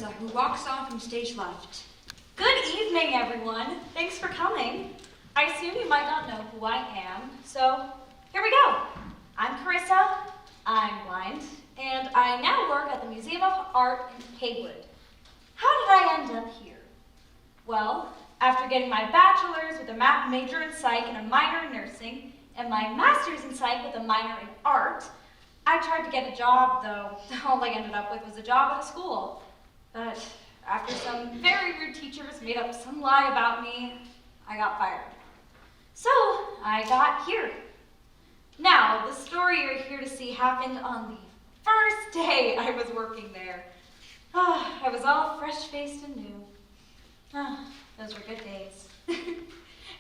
Carissa, who walks on from stage left. Good evening, everyone. Thanks for coming. I assume you might not know who I am, so here we go. I'm Carissa, I'm blind, and I now work at the Museum of Art in Haywood. How did I end up here? Well, after getting my bachelor's with a major in psych and a minor in nursing, and my master's in psych with a minor in art, I tried to get a job, though all I ended up with was a job at a school. But after some very rude teachers made up some lie about me, I got fired. So I got here. Now, the story you're here to see happened on the first day I was working there. I was all fresh-faced and new. Those were good days.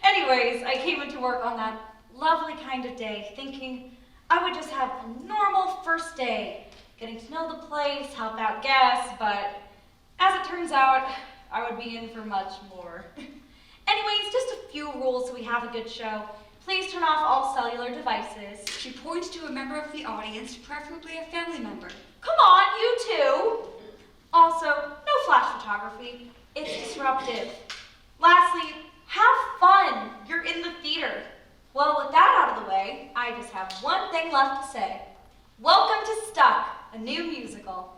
Anyways, I came into work on that lovely kind of day, thinking I would just have a normal first day, getting to know the place, help out guests, but as it turns out, I would be in for much more. Anyways, just a few rules so we have a good show. Please turn off all cellular devices. She points to a member of the audience, preferably a family member. Come on, you two! Also, no flash photography. It's disruptive. Lastly, have fun. You're in the theater. Well, with that out of the way, I just have one thing left to say. Welcome to Stuck, a new musical.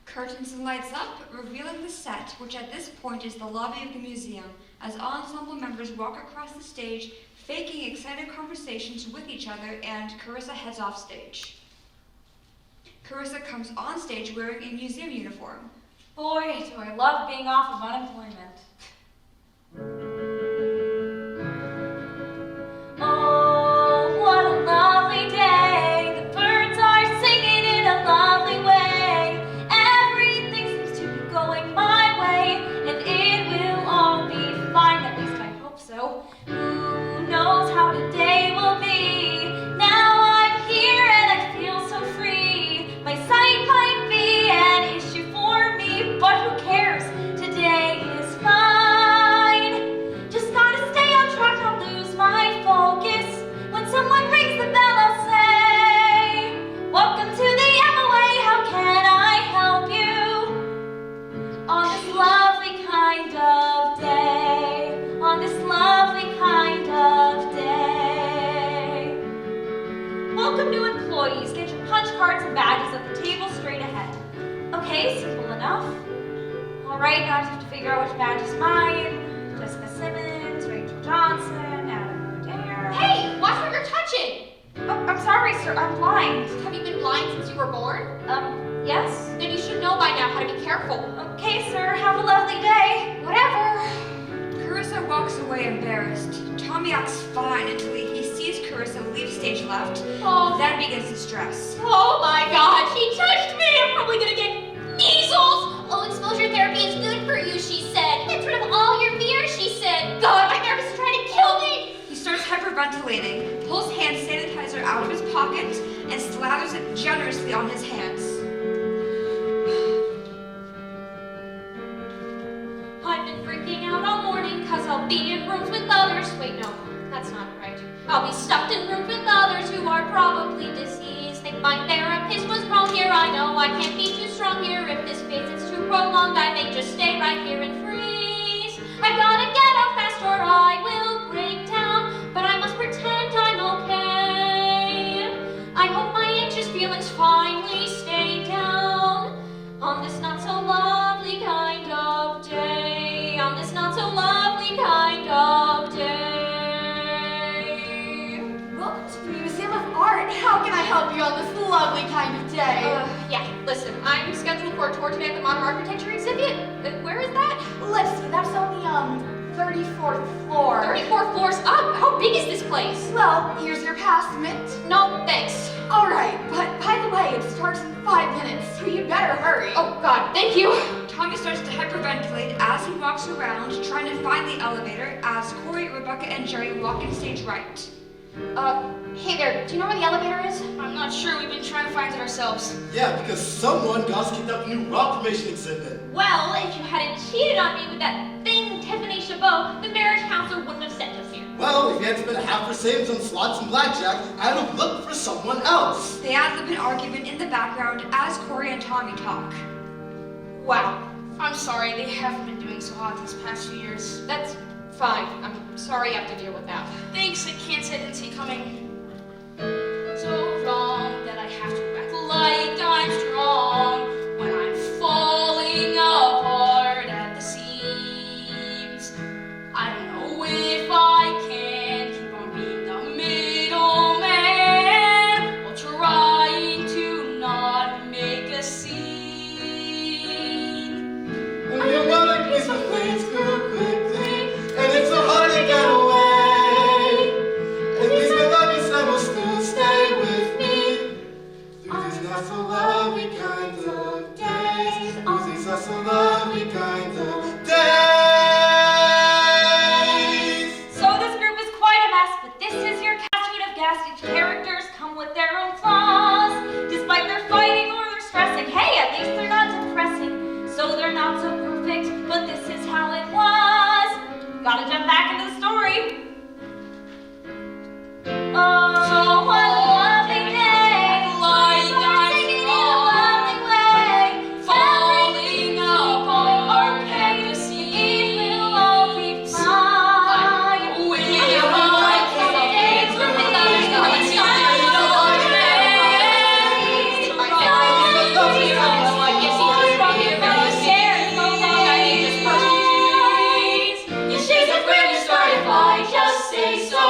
Curtains and lights up, revealing the set, which at this point is the lobby of the museum, as ensemble members walk across the stage, faking excited conversations with each other, and Carissa heads off stage. Carissa comes on stage wearing a museum uniform. Boy, do I love being off of unemployment. Oh, what a lovely day. The birds are singing in a lovely way. Going my way, and it will all be fine, at least I hope so. Who knows how today will be? Now I'm here and I feel so free. My sight might be an issue for me, but who cares? Today is fine. Just gotta stay on track, not lose my focus. When someone rings the bell, I'll say, welcome to the MOA, how can I help you? On this lovely kind of day, on this lovely kind of day. Welcome new employees, get your punch cards and badges at the table straight ahead. Okay, simple enough. All right, now I just have to figure out which badge is mine. Jessica Simmons, Rachel Johnson, Adam O'Dare. Hey, watch what you're touching! Oh, I'm sorry, sir, I'm blind. Have you been blind since you were born? Yes? Then you should know by now how to be careful. Okay, sir, have a lovely day. Whatever. Carissa walks away embarrassed. Tommy acts fine until he sees Carissa leave stage left, then begins to stress. Oh my god, he touched me! I'm probably gonna get measles! Oh, exposure therapy is good for you, she said. Gets rid of all your fears, she said. God, my therapist is trying to kill me! He starts hyperventilating, pulls hand sanitizer out of his pocket, and slathers it generously on his hands. I I've been freaking out all morning, cause I'll be in rooms with others. Wait, no, that's not right. I'll be stuffed in rooms with others who are probably diseased. Think my therapist was wrong here. I know I can't be too strong here. If this phase is too prolonged, I may just stay right here and freeze. I've gotta get up fast or I will break down, but I must pretend I'm okay. I hope my anxious feelings finally stay down on this not so lovely kind of day. On this not so lovely kind of day. Welcome to the Museum of Art. How can I help you on this lovely kind of day? Yeah, listen, I'm scheduled for a tour today at the Modern Architecture exhibit. Where is that? Let's see, that's on the 34th floor. 34 floors up? How big is this place? Well, here's your pass, Mint. No, thanks. All right, but by the way, it starts in 5 minutes, so you better hurry. Oh, God, thank you. Tommy starts to hyperventilate as he walks around, trying to find the elevator as Corey, Rebecca, and Jerry walk in stage right. Hey there, do you know where the elevator is? I'm not sure. We've been trying to find it ourselves. Yeah, because someone got us kicked out the new rock formation exhibit. Well, if you hadn't cheated on me with that thing, Tiffany Chabot, the marriage counselor wouldn't have sent us here. Well, if you had spent half your savings on slots and blackjack, I'd have looked for someone else. They ad-lib an argument in the background as Corey and Tommy talk. Wow. I'm sorry. They haven't been doing so hot these past few years. That's fine. I'm sorry you have to deal with that. Thanks. I can't say I didn't see it coming. So wrong that I have to act like I'm strong when I'm falling apart at the seams. I don't know if I can keep on being the middleman while trying to not make a scene. And you know that peaceful things go quickly, and it's so hard to get away. And these melodies that will still stay with me through these not so lovely kind of days. Through these not so lovely kind of days. So this group is quite a mess, but this is your cast you would have guessed. Each characters come with their own flaws. Despite their fighting or their stressing, hey, at least they're not depressing. So they're not so perfect, but this is how it was. Gotta jump back into the story. Oh, what a lovely day. Like I'm Singing in a strong, lovely way. falling apart at the It seams. will all be fine. With I my can kids, stay with others, with but you. it's not so It's I guess he was from here, but I was scared so long I need this person to breathe. Your shades of where you start if I just say so.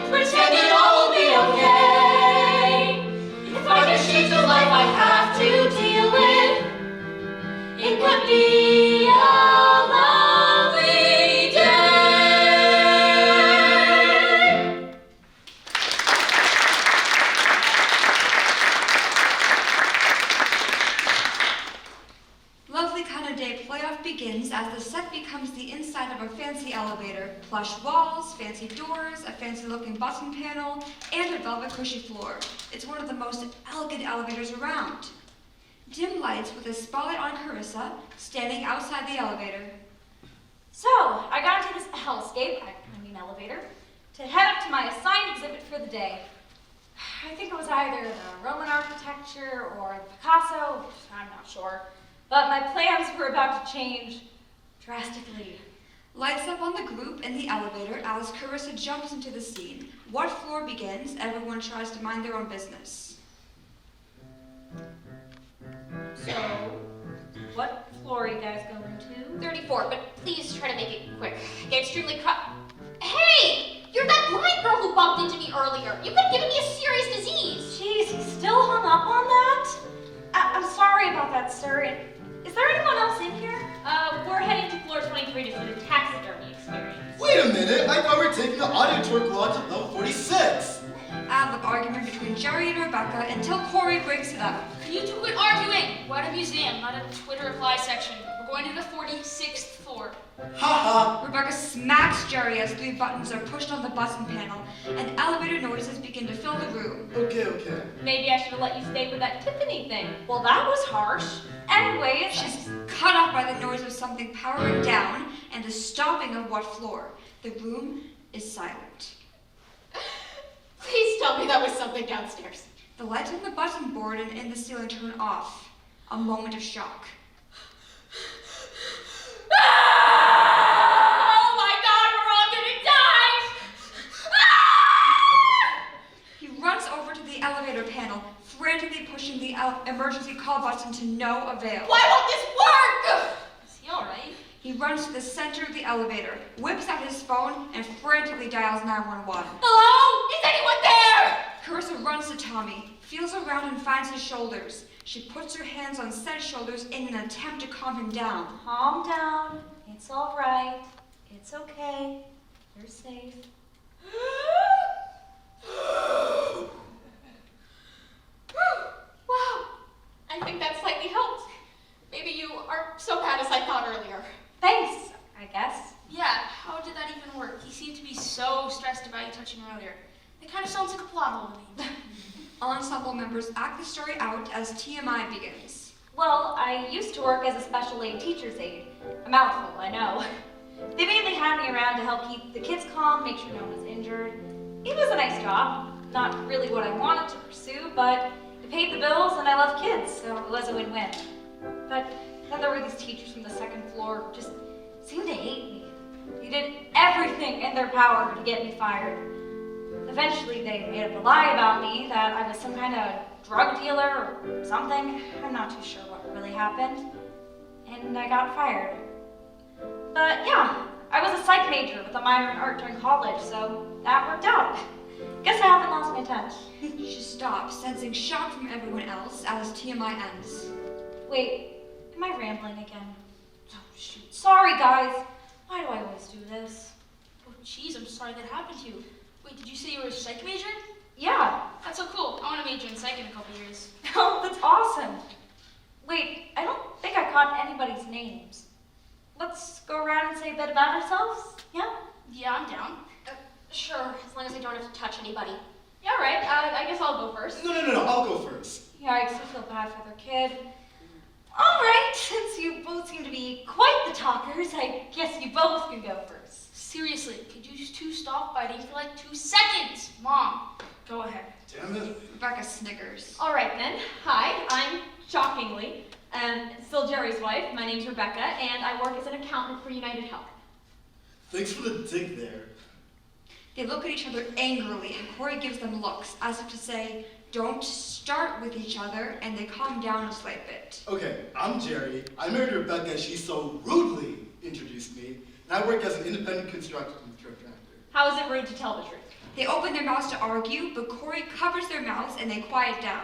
Pretend it all will be okay. If I can change the life I have to deal with, it could be a lovely day. Lovely Kind of Day playoff begins as the set becomes the inside of a fancy elevator. Plush walls, fancy doors, a fancy looking button panel, and a velvet cushy floor. It's one of the most elegant elevators around. Dim lights with a spotlight on Carissa standing outside the elevator. So, I got into this hellscape, I mean elevator, to head up to my assigned exhibit for the day. I think it was either the Roman architecture or Picasso, I'm not sure. But my plans were about to change drastically. Lights up on the group in the elevator as Carissa jumps into the scene. What floor begins? Everyone tries to mind their own business. So, what floor are you guys going to? 34, but please try to make it quick. Get extremely Hey! You're that blind girl who bumped into me earlier. You could have given me a serious disease. Jeez, he's still hung up on that? I'm sorry about that, sir. Is there anyone else in here? We're heading to floor 23 to see the taxidermy experience. Wait a minute, I thought we were taking the audio tour lodge at level 46. Ad-lib argument between Jerry and Rebecca until Corey breaks it up. You two quit arguing. We're at a museum, not a Twitter reply section. We're going to the 46th floor. Haha. Rebecca smacks Jerry as 3 buttons are pushed on the button panel, and elevator noises begin to fill the room. Okay. Maybe I should have let you stay with that Tiffany thing. Well, that was harsh. Anyways, She's cut off by the noise of something powering down and the stopping of what floor. The room is silent. Please tell me that was something downstairs. The lights on the button board and in the ceiling turn off. A moment of shock. Oh my God, we're all gonna die! He runs over to the elevator panel, frantically pushing the emergency call button to no avail. Why won't this work? Is he all right? He runs to the center of the elevator, whips out his phone, and frantically dials 911. Hello? Is anyone there? Carissa runs to Tommy, feels around and finds his shoulders. She puts her hands on said shoulders in an attempt to calm him down. calm down. It's all right. It's okay. You're safe. Wow, I think that slightly helped. Maybe you aren't so bad as I thought earlier. Thanks, I guess. Yeah, how did that even work? He seemed to be so stressed about you touching him earlier. It kind of sounds like a plot hole to me. Ensemble members act the story out as TMI begins. Well, I used to work as a special aid teacher's aide. A mouthful, I know. They mainly had me around to help keep the kids calm, make sure no one was injured. It was a nice job. Not really what I wanted to pursue, but it paid the bills and I love kids, so it was a win-win. But then there were these teachers from the second floor who just seemed to hate me. They did everything in their power to get me fired. Eventually, they made up a lie about me that I was some kind of drug dealer or something. I'm not too sure what really happened. And I got fired. But yeah, I was a psych major with a minor in art during college, so that worked out. Guess I haven't lost my touch. She stops, sensing shock from everyone else as TMI ends. Wait, am I rambling again? Oh, shoot. Sorry, guys. Why do I always do this? Oh, jeez, I'm sorry that happened to you. Wait, did you say you were a psych major? Yeah. That's so cool. I want to major in psych in a couple years. Oh, that's awesome. Wait, I don't think I caught anybody's names. Let's go around and say a bit about ourselves, yeah? Yeah, I'm down. Sure, as long as I don't have to touch anybody. Yeah, all right. I guess I'll go first. No, I'll go first. Yikes, I feel bad for their kid. All right, since you both seem to be quite the talkers, I guess you both can go first. Seriously, could you two stop fighting for like 2 seconds? Mom, go ahead. Damn it. Rebecca snickers. All right then. Hi, I'm shockingly still Jerry's wife. My name's Rebecca, and I work as an accountant for United Health. Thanks for the dig there. They look at each other angrily, and Corey gives them looks, as if to say, don't start with each other, and they calm down a slight bit. Okay, I'm Jerry. I married Rebecca. She so rudely introduced me, and I work as an independent construction contractor. How is it rude to tell the truth? They open their mouths to argue, but Corey covers their mouths and they quiet down.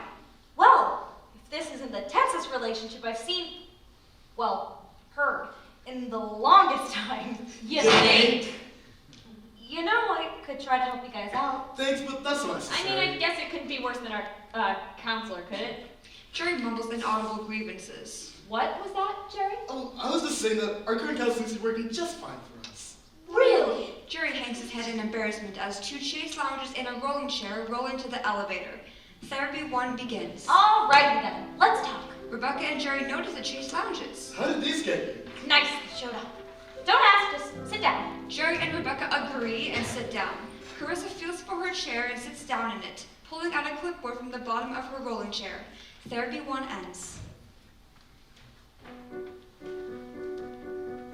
Well, if this isn't the tensest relationship I've seen, well, heard, in the longest time. Yes, they. You know, I could try to help you guys out. Thanks, but that's not I necessary. mean, I guess it couldn't be worse than our counselor, could it? Jerry mumbles inaudible grievances. What was that, Jerry? Oh, I was just saying that our current counseling is working just fine for us. Really? Jerry hangs his head in embarrassment as 2 chaise loungers in a rolling chair roll into the elevator. Therapy 1 begins. All right then, let's talk. Rebecca and Jerry notice the chaise lounges. How did these get here? Nice, showed up. Don't ask, just sit down. Jerry and Rebecca agree and sit down. Carissa feels for her chair and sits down in it, pulling out a clipboard from the bottom of her rolling chair. Therapy 1 ends.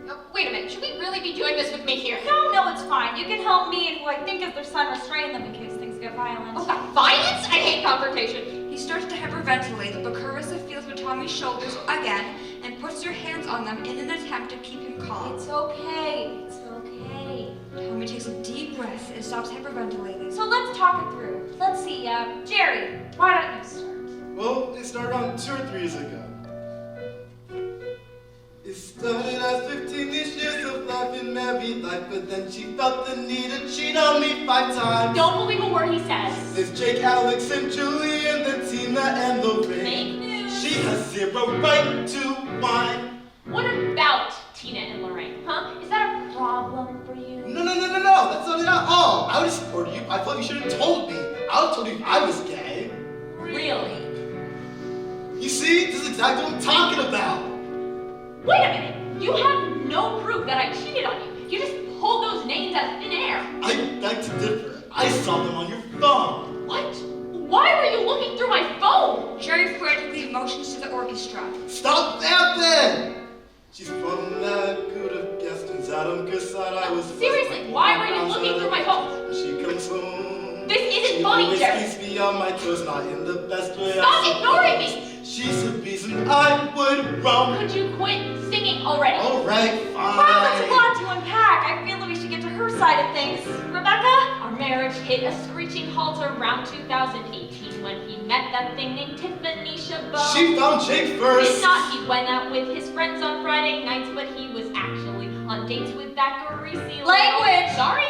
Oh, wait a minute, should we really be doing this with me here? No, it's fine. You can help me and who I think is their son restrain them in case things get violent. Oh, violence? I hate confrontation. He starts to hyperventilate, but Carissa feels for Tommy's shoulders again and puts her hands on them in an attempt to keep him calm. It's okay, it's okay. Tommy takes a deep breath and stops hyperventilating. So let's talk it through. Let's see, Jerry, why don't you start? Well, it started around 2 or 3 years ago. It started as 15-ish years of life in married life, but then she felt the need to cheat on me 5 times. Don't believe a word he says. There's Jake, Alex, and Julie, and then Tina and Lorraine. Fake news. She has 0 right to whine. What about Tina and Lorraine, huh? Is that a problem for you? No, that's not it at all. I would have supported you. I thought you should have told me. I would have told you if I was gay. Really? You see, this is exactly what I'm talking about. Wait a minute. You have no proof that I cheated on you. You just pulled those names out of thin air. I beg to differ. I saw them on your phone. What? Why were you looking through my phone? Jerry frantically motions to the orchestra. Stop that then! She's problematic, could have guessed, turns out I'm good side I was. Seriously, why were you looking through my phone? When she comes home. This isn't funny, Jerry. She always keeps me on my toes, not in the best way. Stop ignoring me! She's the reason I would roam. Could you quit singing already? Alright, fine. Wow, that's a lot to unpack. I feel that we should get to her side of things. Rebecca? Our marriage hit a screeching halt around 2018 when he met that thing named Tiffany Chabot. She found Jake first. Did not. He went out with his friends on Friday nights, but he was actually on dates with that greasy Language! Sorry?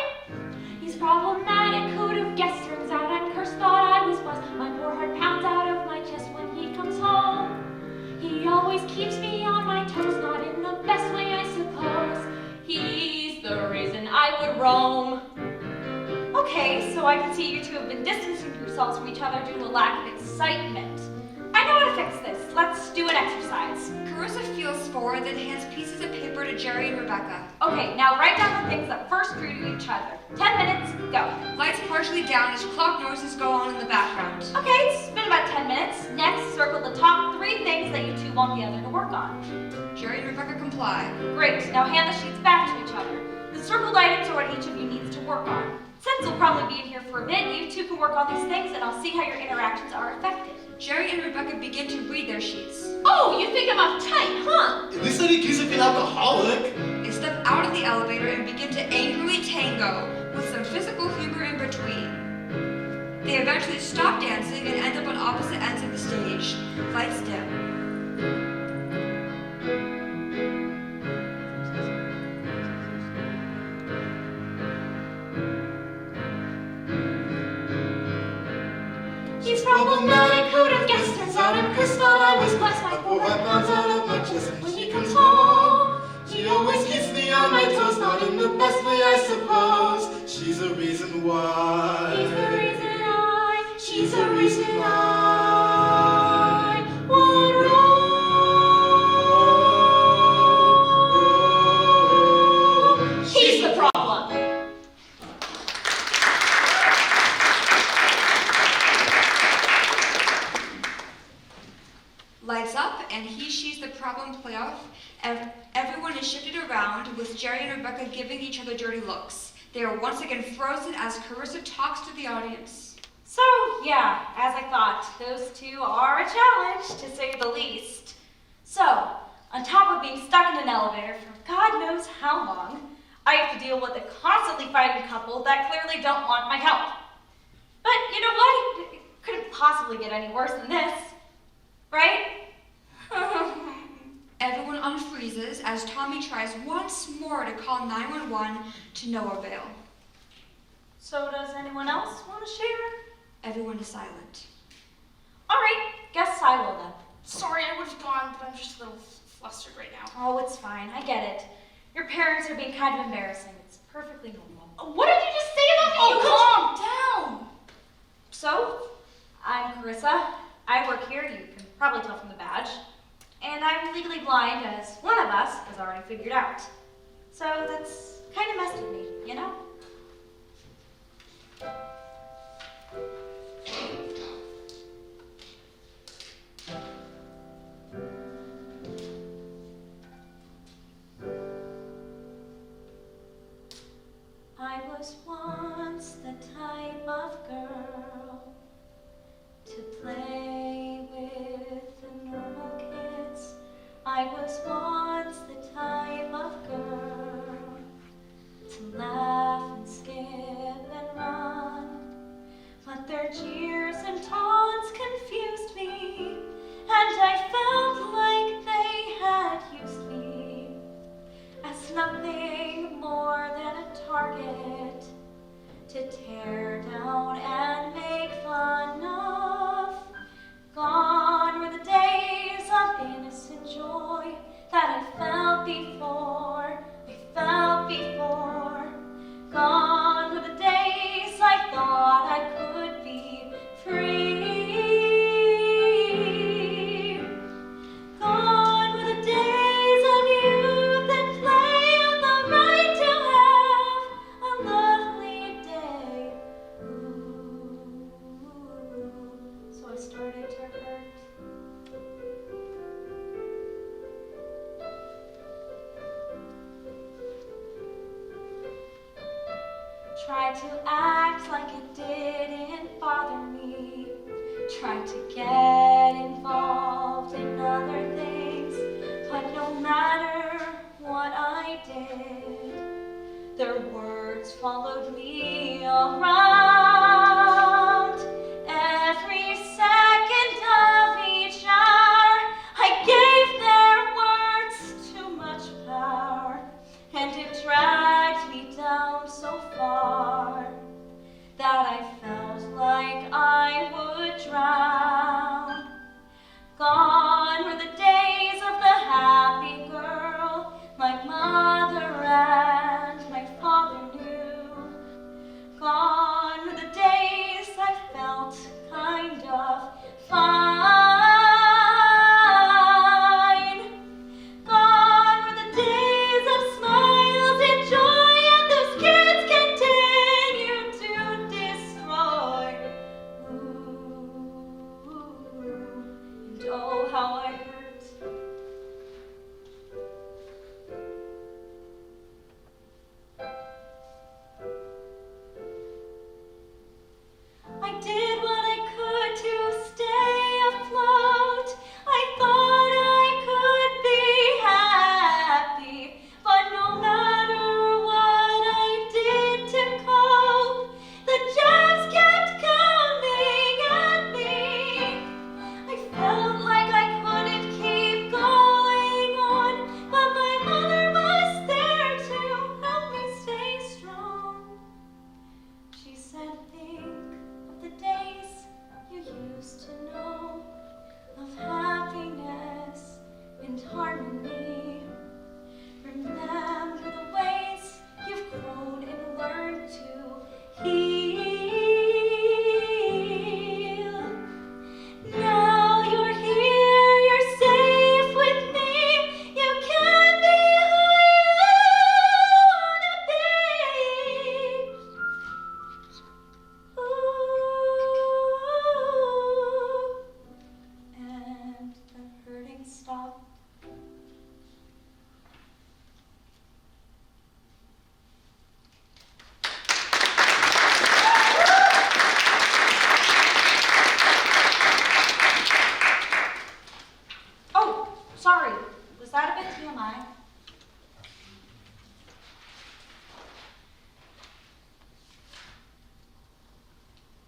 He's problematic, who'd have guessed? Turns out I'm cursed, thought I was blessed. My poor heart pounds out of my chest when he comes home. He always keeps me on my toes, not in the best way, I suppose. He's the reason I would roam. Okay, so I can see you two have been distancing yourselves from each other due to a lack of excitement. I know how to fix this. Let's do an exercise. Carissa feels forward, then hands pieces of paper to Jerry and Rebecca. Okay, now write down the things that first drew to each other. 10 minutes, go. Lights partially down as clock noises go on in the background. Okay, it's been about 10 minutes. Next, circle the top 3 things that you two want the other to work on. Jerry and Rebecca comply. Great, now hand the sheets back to each other. The circled items are what each of you needs to work on. Since you'll probably be in here for a bit, you two can work on these things and I'll see how your interactions are affected. Jerry and Rebecca begin to read their sheets. Oh, you think I'm uptight, huh? At least I didn't accuse of being alcoholic. They step out of the elevator and begin to angrily tango, with some physical humor in between. They eventually stop dancing and end up on opposite ends of the stage. Lights dim. He's problematic, who'd have guessed? Turns out I'm cursed, thought I was blessed. My poor heart pounds out of my chest when she comes home. She always keeps me on my toes, not in the best way, I suppose. She's a reason why. He's the reason I. She's the reason I would roam. He's the problem. Lights up, and she's the problem playoff. Everyone is shifted around, with Jerry and Rebecca giving each other dirty looks. They are once again frozen as Carissa talks to the audience. So, yeah, as I thought, those two are a challenge, to say the least. So, on top of being stuck in an elevator for God knows how long, I have to deal with a constantly fighting couple that clearly don't want my help. But you know what? It couldn't possibly get any worse than this. Right? Everyone unfreezes as Tommy tries once more to call 911 to no avail. So does anyone else want to share? Everyone is silent. All right, guess I will then. Sorry, I would have gone, but I'm just a little flustered right now. Oh, it's fine. I get it. Your parents are being kind of embarrassing. It's perfectly normal. What did you just say about me? Oh, calm down! So, I'm Carissa. I work here. You can probably tell from the badge. And I'm legally blind, as one of us has already figured out. So that's kind of messed with me, you know? I was once the type of girl to play with the normal kids. I was once the type of girl to laugh and skip and run. But their jeers and taunts confused me, and I felt like they had used me as nothing more than a target to tear down and make fun of. Gone were the days of innocent joy that I felt before. Tried to act like it didn't bother me. Tried to get involved in other things. But no matter what I did, their words followed me around. Every second of each hour, I gave their words too much power, and it dragged me down so far that I felt like I would drown. Gone were the days of the happy girl my mother and my father knew. Gone were the days I felt kind of fine. Gone were the days of smiles and joy, and those kids continue to destroy. Ooh, and oh, how I hurt. I did what I could to stay afloat. I thought I could be happy, but no matter what I did to cope, the jabs kept coming at me. I felt like I couldn't keep going on, but my mother was there to help me stay strong. She said, think of the days you used to know, of happiness and harmony. Remember the ways you've grown and learned to heal. Now you're here, you're safe with me. You can be who you wanna be. Ooh, and the hurting stopped. Oh, sorry. Was that a bit TMI?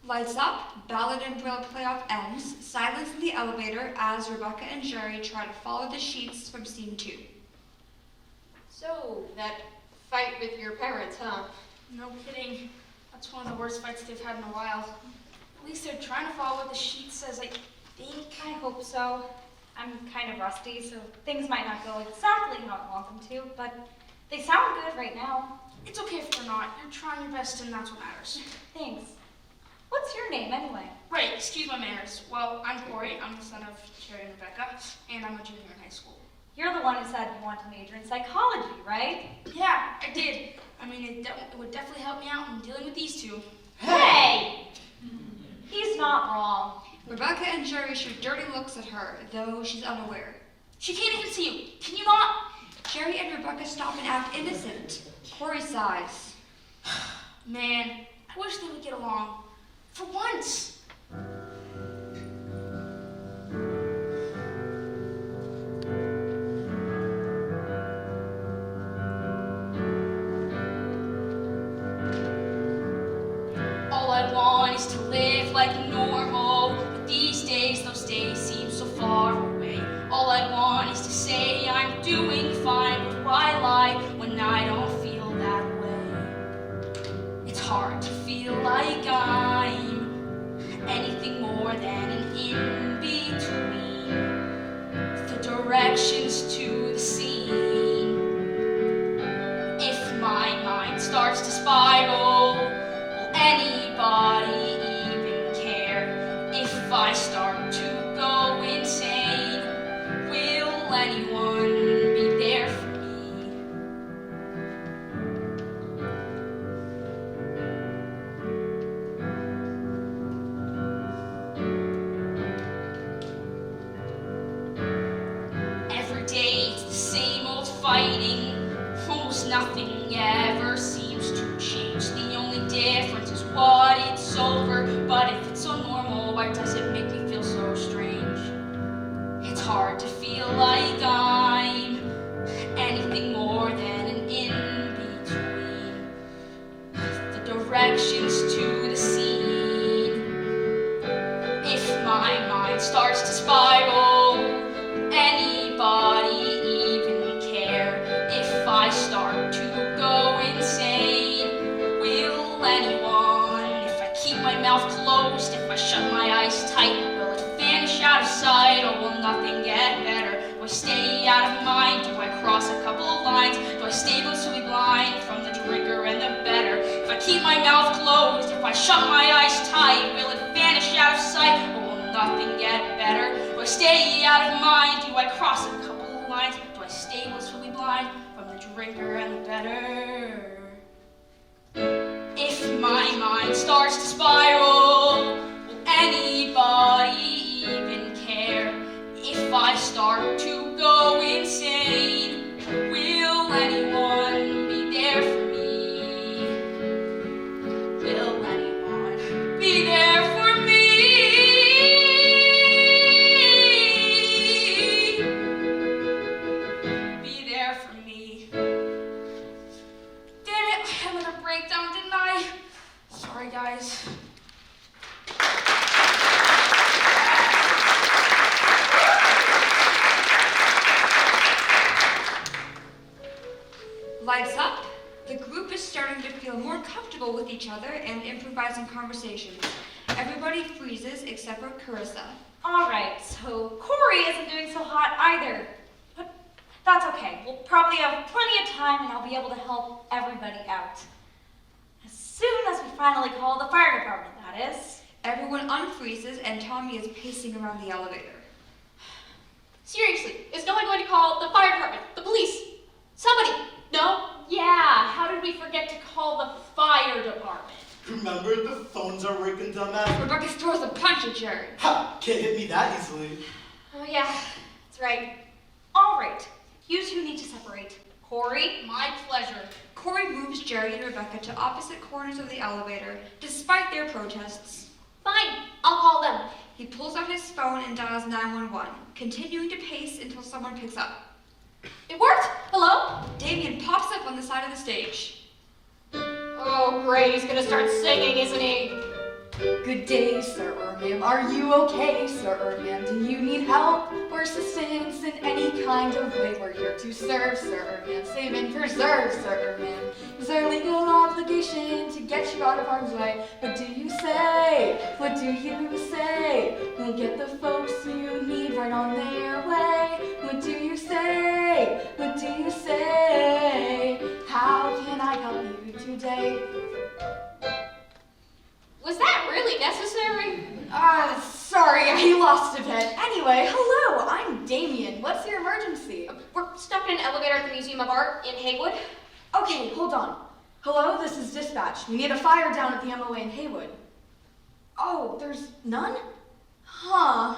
Lights up, ballad and drill playoff ends, silence in the elevator as Rebecca and Jerry try to follow the sheets from scene 2. So, that fight with your parents, huh? No kidding. That's one of the worst fights they've had in a while. At least they're trying to follow what the sheet says, I think. I hope so. I'm kind of rusty, so things might not go exactly how I want them to, but they sound good right now. It's okay if they're not. You're trying your best, and that's what matters. Thanks. What's your name anyway? Right, excuse my manners. Well, I'm Corey. I'm the son of Jerry and Rebecca, and I'm a junior in high school. You're the one who said you want to major in psychology, right? Yeah, I did. I mean, it would definitely help me out in dealing with these two. Hey! He's not wrong. Rebecca and Jerry shoot dirty looks at her, though she's unaware. She can't even see you. Can you not? Jerry and Rebecca stop and act innocent. Corey sighs. Man, I wish they would get along. For once. All I want is to live like normal, but these days, those days seem so far away. All I want is to say I'm doing fine, but why lie when I don't feel that way? It's hard to feel like I'm anything more than an in-between. The directions to the scene. If my mind starts to spiral, will anybody even care? If I start to go insane, will anyone be there for me? Every day it's the same old fighting. Almost nothing ever seems to change. The only my mouth closed? If I shut my eyes tight, will it vanish out of sight? Or will nothing get better? Do I stay out of mind? Do I cross a couple of lines? Do I stay blissfully blind from the drinker and the better? If my mind starts to spiral, will anybody even care? If I start to go insane, will anyone be there for me? Will anyone be there for me? Be there for me. Damn it, I had another breakdown, didn't I? Sorry, guys. Lights up. The group is starting to feel more comfortable with each other and improvising conversations. Everybody freezes except for Carissa. All right, so Corey isn't doing so hot either. But that's okay. We'll probably have plenty of time and I'll be able to help everybody out. As soon as we finally call the fire department, that is. Everyone unfreezes and Tommy is pacing around the elevator. Seriously, is no one going to call the fire department, the police? Somebody? No? Yeah, how did we forget to call the fire department? Remember, the phones are working, dumbass. Rebecca throws a punch at Jared. Ha! Can't hit me that easily. Oh yeah, that's right. All right, you two need to separate. Corey, My pleasure. Corey moves Jerry and Rebecca to opposite corners of the elevator, despite their protests. Fine, I'll call them. He pulls out his phone and dials 911, continuing to pace until someone picks up. It worked! Hello? Damien pops up on the side of the stage. Oh great, he's gonna start singing, isn't he? Good day, sir or ma'am. Are you okay, sir or ma'am? Do you need help or assistance in any kind of way? We're here to serve, sir or ma'am. Save and preserve, sir or ma'am. It's our legal obligation to get you out of harm's way. What do you say? What do you say? We'll get the folks you need right on their way. What do you say? What do you say? How can I help you today? Was that really necessary? Sorry, I lost a bit. Anyway, hello, I'm Damien. What's your emergency? We're stuck in an elevator at the Museum of Art in Haywood. Okay, hold on. Hello, this is dispatch. We need a fire down at the MOA in Haywood. Oh, there's none? Huh.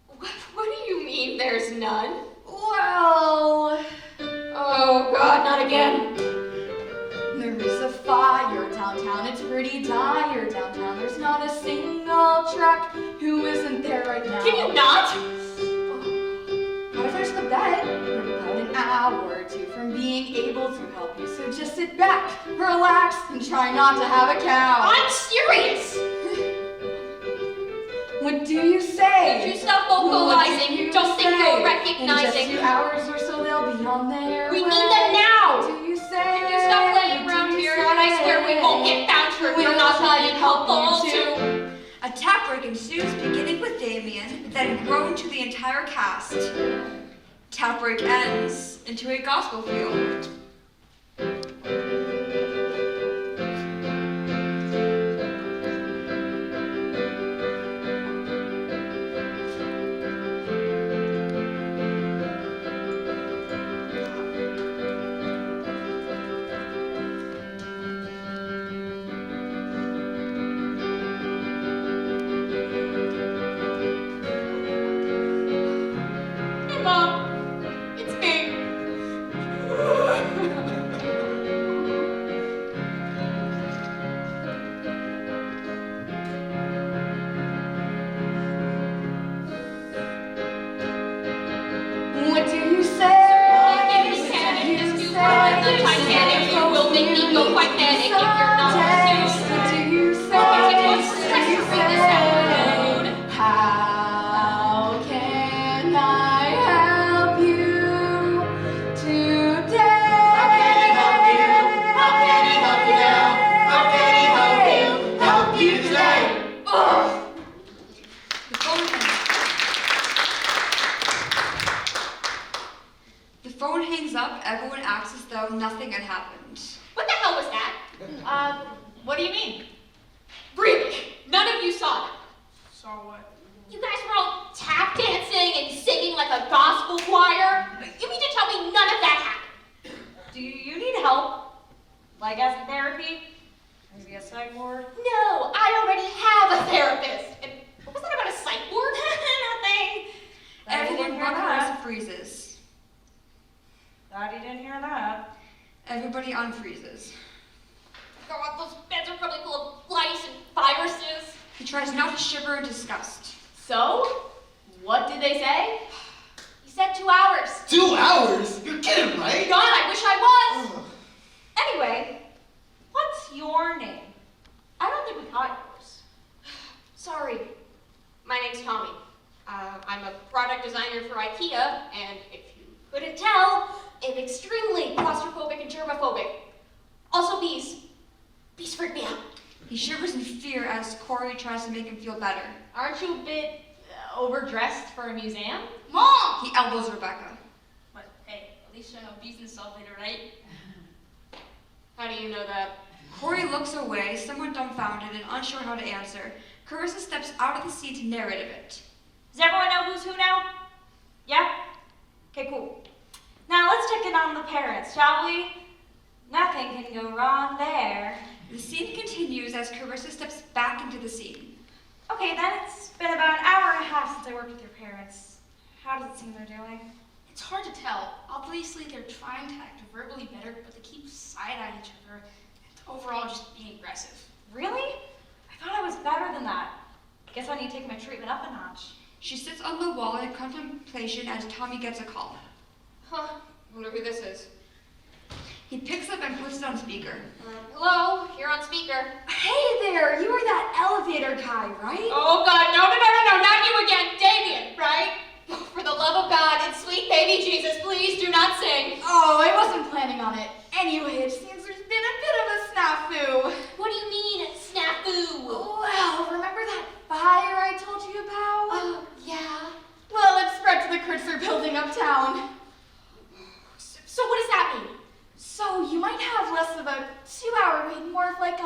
What do you mean there's none? Well, Oh god, not again. there is a fire downtown. It's pretty dire downtown. There's not a single truck who isn't there right now. Can you not? What if there's the bed? We're about an hour or two from being able to help you, so just sit back, relax, and try not to have a cow. I'm serious! What do you say? Would you stop What vocalizing? do you Don't think say? you're In recognizing. just 2 hours or so they'll be on their We way. need them now! What do you say? Can you stop playing What around do you here? And I swear we won't say? get found here if you're We'll not try being to help helpful you too. A tap break ensues, beginning with Damien, then grown to the entire cast. Tap break ends into a gospel field. Hey Mom, it's me. What do you say? If you panic, just do run the Titanic. You will make me go quite panic if you're not soon. What do you say? What's the stress to bring this down? How can I help you today? How can he help you now? How can he help you today? The phone hangs up, everyone acts as though nothing had happened. What the hell was that? What do you mean? Really? None of you saw that. Saw what? You guys were all tap dancing and singing like a gospel choir. You mean to tell me none of that happened? Do you need help? Like as in therapy? Maybe a psych ward? No, I already have a therapist. And what was that about a psych ward? Nothing. Glad you didn't Everyone hear but that. Carissa freezes. Glad you didn't hear that. Everybody unfreezes. God, those beds are probably full of lice and viruses. He tries not to shiver in disgust. So? What did they say? He said 2 hours. 2 hours? You're kidding, right? God, I wish I was. Ugh. Anyway, what's your name? I don't think we caught yours. Sorry. My name's Tommy. I'm a product designer for IKEA, and if you couldn't tell, I'm extremely claustrophobic and germophobic. Also bees. Bees freak me out. He shivers in fear as Corey tries to make him feel better. Aren't you a bit overdressed for a museum? Mom! He elbows Rebecca. But hey, at least I know bees in the elevator, right? How do you know that? Corey looks away, somewhat dumbfounded and unsure how to answer. Carissa steps out of the seat to narrate a bit. Does everyone know who's who now? Yeah? Okay, cool. Now let's check in on the parents, shall we? Nothing can go wrong there. The scene continues as Carissa steps back into the scene. Okay, then it's been about an hour and a half since I worked with your parents. How does it seem they're doing? It's hard to tell. Obviously, they're trying to act verbally better, but they keep side-eyeing each other and overall just being aggressive. Really? I thought I was better than that. Guess I need to take my treatment up a notch. She sits on the wall in contemplation as Tommy gets a call. Huh. Wonder who this is. He picks up and puts it on speaker. Hello? You're on speaker. Hey there, you were that elevator guy, right? Oh God, no, not you again. Damien, right? Oh, for the love of God and sweet baby Jesus, please do not sing. Oh, I wasn't planning on it. Anyway, it seems there's been a bit of a snafu. What do you mean, snafu? Well, remember that fire I told you about? Oh, yeah. Well, it spread to the Kritzer building uptown. So what does that mean? So you might have less of a 2-hour wait, more of like,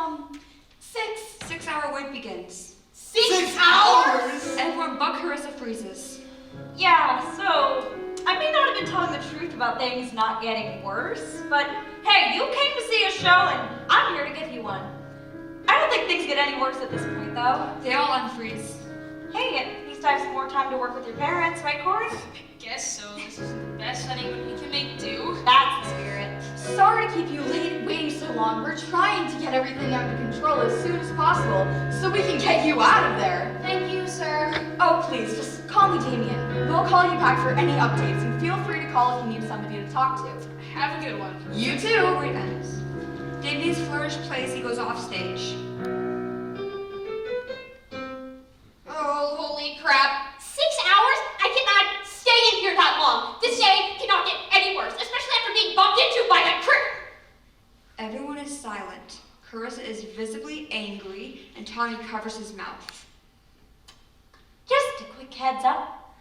6. 6-hour wait begins. 6 hours? Everyone but Carissa freezes. Yeah, so I may not have been telling the truth about things not getting worse, but hey, you came to see a show and I'm here to give you one. I don't think things get any worse at this point, though. They all unfreeze. Hey, at least I have some more time to work with your parents, right, Corey? Guess so. This is the best setting we can make do. That's the spirit. Sorry to keep you waiting so long. We're trying to get everything under control as soon as possible so we can get you out of there. Thank you, sir. Oh, please, just call me Damien. We'll call you back for any updates, and feel free to call if you need somebody to talk to. Have a good one. You too. Story ends. Damien's flourish plays, he goes off stage. Oh, holy crap. 6 hours? I cannot stay in here that long. This day cannot get any worse, especially after being bumped into by that critter. Everyone is silent. Carissa is visibly angry, and Tommy covers his mouth. Just a quick heads up.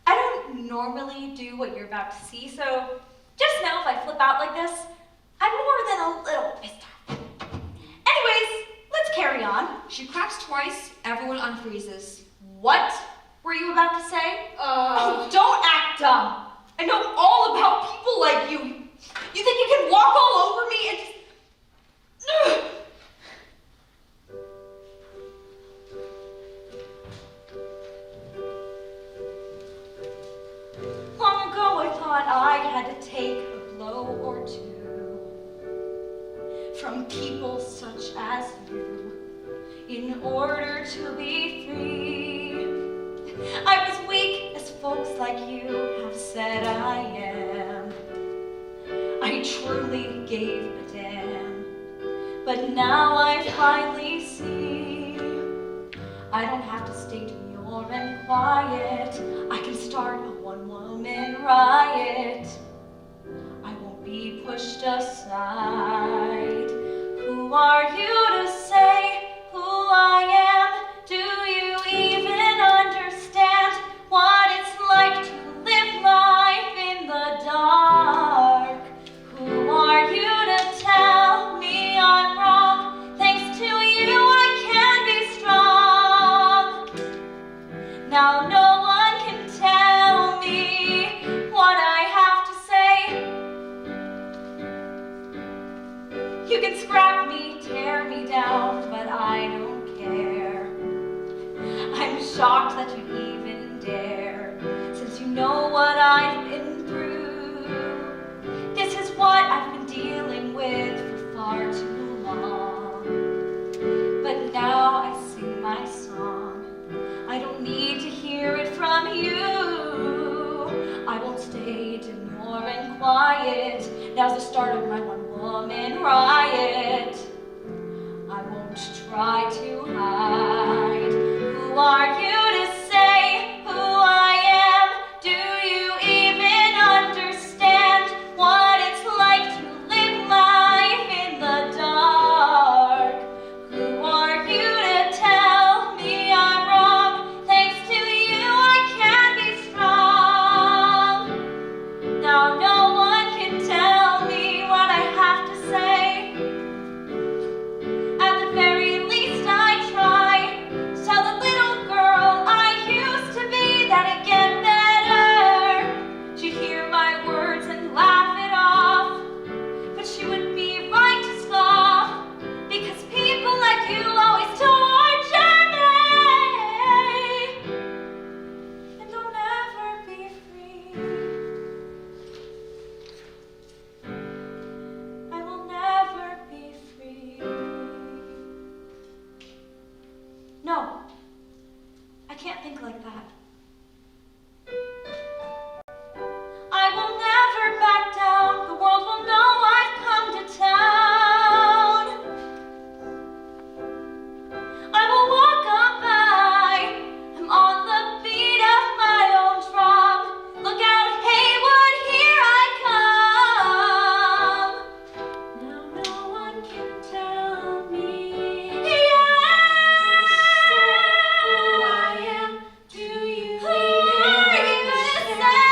I don't normally do what you're about to see, so just know if I flip out like this, I'm more than a little pissed off. Anyways, let's carry on. She claps twice, everyone unfreezes. What were you about to say? Oh, don't act dumb. I know all about people like you. You think you can walk all over me and just... Ugh. Long ago I thought I had to take a blow or two from people such as you in order to be free. I was weak as folks like you have said I am. I truly gave a damn, but now I finally see I don't have to stay demure and quiet. I can start a one-woman riot. I won't be pushed aside. Who are you to say who I am? Do you even understand what it's like to live life in the dark? Who are you to tell me I'm wrong? Thanks to You can scrap me, tear me down, but I don't care. I'm shocked that you'd even dare, since you know what I've been through. This is what I've been dealing with for far too long. But now I sing my song. I don't need to hear it from you. I won't stay demure and quiet. Now's the start of my one-woman riot. I won't try to hide. Who are you to say who I am? Do you even understand what it's like to live life in the dark? Who are you to tell me I'm wrong? Thanks to you I can be strong. Now no one can tell me what I have to say. At the very least I try. Tell the little girl I used to be that it'd get better. She'd hear my words and laugh it off, but she would be right to scoff, because people like you always torture me and don't ever be free. I will never be free. No, I can't think like that. I will never back down. The world will know I've come to town. I will walk on by. I'm on the beat of my own drum. Look out, Haywood, here I come. Now no one can tell me. Who I am. Do you Who are you to say?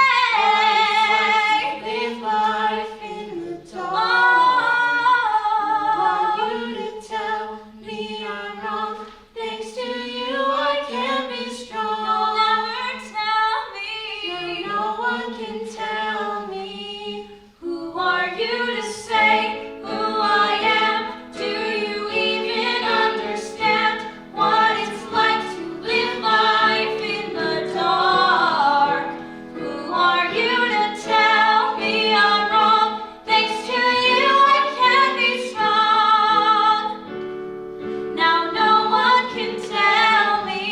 Live life in the dark. Oh, Who are you to tell me I'm wrong? Thanks to you I can be strong. never tell me. No one can tell me. Who are you to say who I am? Do you even understand what it's like to live life in the dark? Who are you to tell me I'm wrong? Thanks to you I can be strong. Now no one can tell me.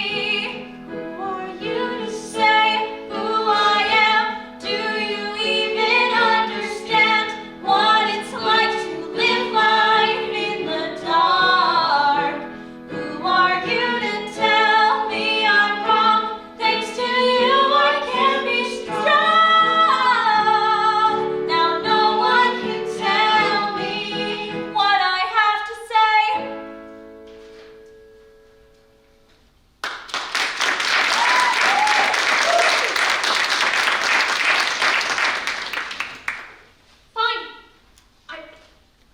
Who are you to say who I am? Do you even understand what it's like to live life in the dark? Who are you to tell me I'm wrong? Thanks to you I can be strong. Now no one can tell me what I have to say. fine.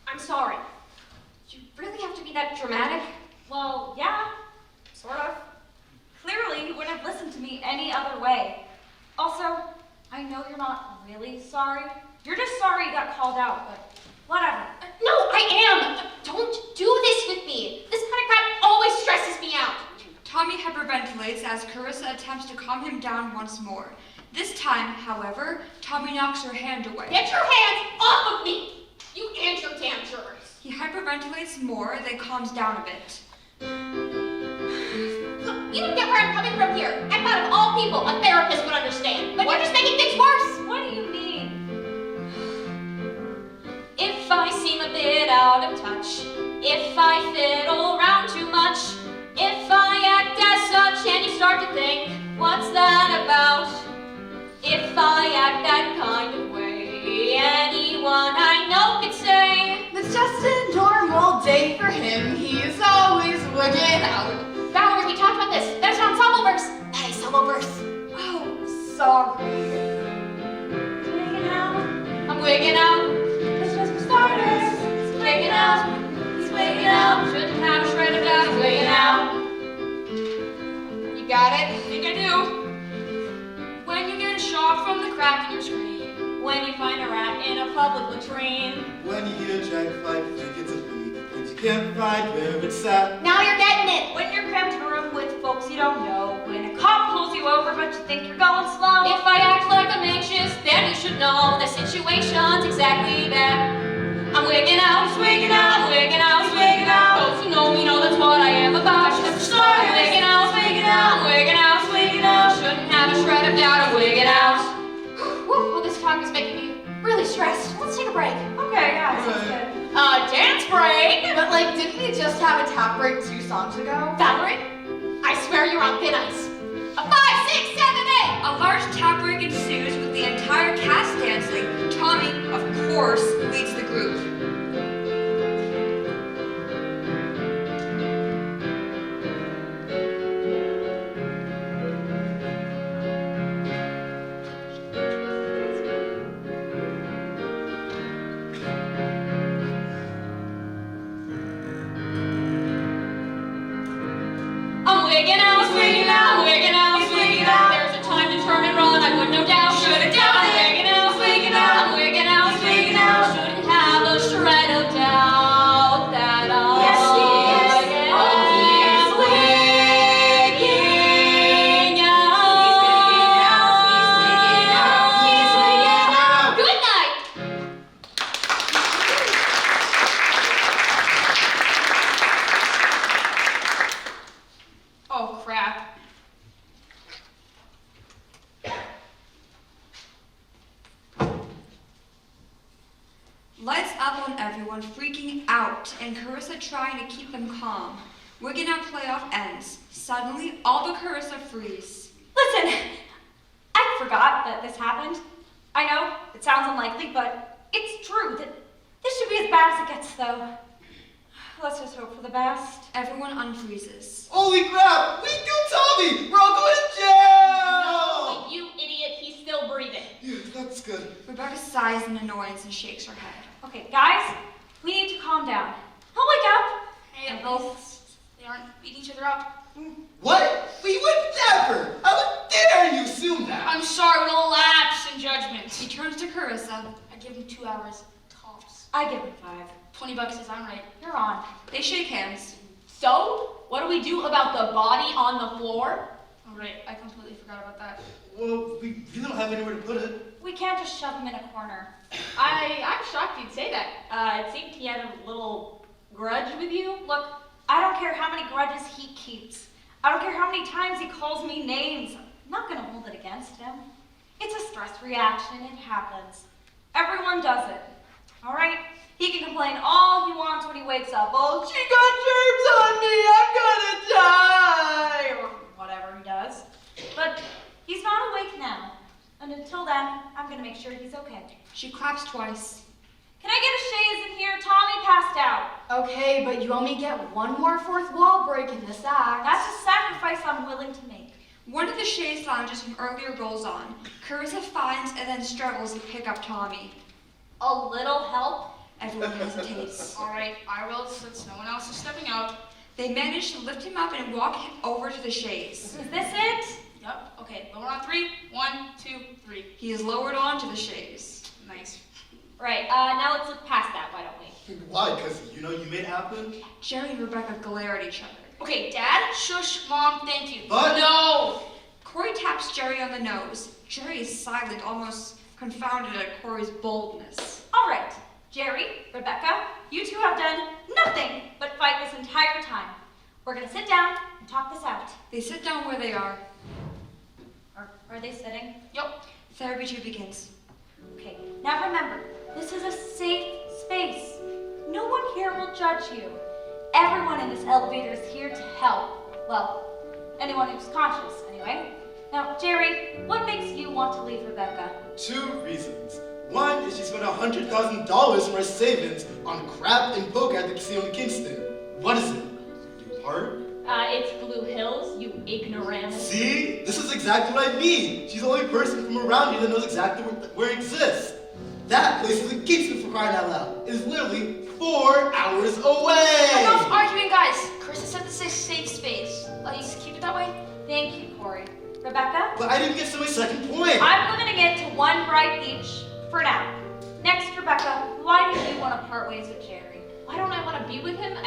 I'm sorry. Do you really have to be that dramatic? Well, yeah, sort of. Clearly, you wouldn't have listened to me any other way. Also, I know you're not really sorry. You're just sorry you got called out, but whatever. No, I am. Don't do this with me. This kind of crap always stresses me out. Tommy hyperventilates as Carissa attempts to calm him down once more. This time, however, Tommy knocks her hand away. Get your hands off of me. You and your damn jurors. He hyperventilates more, then calms down a bit. Look, you don't get where I'm coming from here. I thought of all people a therapist would understand, but you're just making things worse. What do you mean? If I seem a bit out of touch, if I fiddle around too much, if I act as such and you start to think, what's that about? If I act that kind of way, anyone I know could say, It's just a normal day for him. He's always wigging out. Valerie, we talked about this. There's an ensemble verse. That is solo verse. Oh, sorry. Wigging out. I'm wigging out. It's just for starters. He's wigging out. He's wigging out. Shouldn't have shredded out. He's wigging out. You got it? I think I do. When you get a shock from the crack in your screen. When you find a rat in a public latrine. When you hear a giant fight, you think it's a can't find where it's at. Now you're getting it. When you're crammed in a room with folks you don't know, when a cop pulls you over but you think you're going slow. If I act like I'm anxious, then you should know the situation's exactly that. I'm wigging out, wigging out, wigging out, wigging out. Those who know me know that's what I am about. I'm wigging out, wigging out, wigging out, wigging out. Shouldn't have a shred of doubt, I'm wigging out. Whew, well, this talk is making me really stressed. Let's take a break. Okay, yeah, sounds good. Dance break. But like, didn't we just have a tap break 2 songs ago? Valerie, I swear you're on thin ice. A 5, 6, 7, 8. A large tap break ensues with the entire cast dancing. Tommy, of course, leads the group. I'm wigging out, wigging out, wigging out, wigging out. There's a time to turn and run, I would no doubt. Should've done it. Wigging out, wigging out, I'm wigging out, wigging out. Shouldn't have a shred of doubt that I am wigging out. Good night. Oh, crap. Lights up on everyone, freaking out, and Carissa trying to keep them calm. Wigging Out playoff ends. Suddenly, all but Carissa freeze. Listen, I forgot that this happened. I know, it sounds unlikely, but it's true that this should be as bad as it gets, though. Let's just hope for the best. Everyone unfreezes. Holy crap! We killed Tommy! We're all going to jail! No, you idiot, he's still breathing. Yeah, that's good. Rebecca sighs in annoyance and shakes her head. Okay, guys, we need to calm down. I'll wake up. Hey, at least they aren't beating each other up. What? We would never! How dare you assume that? I'm sorry, we'll lapse in judgment. He turns to Carissa. I give him 2 hours, tops. I give it 5. $20 says I'm right. You're on. They shake hands. So, what do we do about the body on the floor? All right, I completely forgot about that. Well, we really don't have anywhere to put it. We can't just shove him in a corner. I'm shocked you'd say that. It seemed he had a little grudge with you. Look, I don't care how many grudges he keeps. I don't care how many times he calls me names. I'm not gonna hold it against him. It's a stress reaction, it happens. Everyone does it, all right? He can complain all he wants when he wakes up. Oh, she got germs on me, I'm gonna die, or whatever he does. But he's not awake now. And until then, I'm gonna make sure he's okay. She claps twice. Can I get a chaise in here? Tommy passed out. Okay, but you only get one more fourth wall break in this act. That's a sacrifice I'm willing to make. One of the chaise lounges from earlier rolls on. Carissa finds and then struggles to pick up Tommy. A little help? Everyone hesitates. All right, I will since no one else is stepping out. They manage to lift him up and walk him over to the chaise. Is this it? Yep, okay, lower on 3. 1, 2, 3. He is lowered onto the chaise. Nice. Right, now let's look past that, why don't we? Why? Because you know you made it happen? Jerry and Rebecca glare at each other. Okay, Dad, shush, Mom, thank you. But- No! Corey taps Jerry on the nose. Jerry is silent, almost confounded at Corey's boldness. All right, Jerry, Rebecca, you two have done nothing but fight this entire time. We're gonna sit down and talk this out. They sit down where they are. Or are they sitting? Yep. Therapy 2 begins. Okay, now remember, this is a safe space. No one here will judge you. Everyone in this elevator is here to help. Well, anyone who's conscious, anyway. Now, Jerry, what makes you want to leave Rebecca? 2 reasons. One is she spent $100,000 from her savings on crap and poker at the casino in Kingston. What is it? Your heart? It's Blue Hills, you ignoramus. See? This is exactly what I mean. She's the only person from around here that knows exactly where it exists. That place is in Kingston, for crying out loud. It is literally 4 hours away. Enough arguing, guys. Carissa said this is a safe space. Let's keep it that way. Thank you, Corey. Rebecca? But I didn't get to my second point. I'm limiting it to 1 bright each for now. Next, Rebecca, why do you want to part ways with Jerry? Why don't I want to be with him?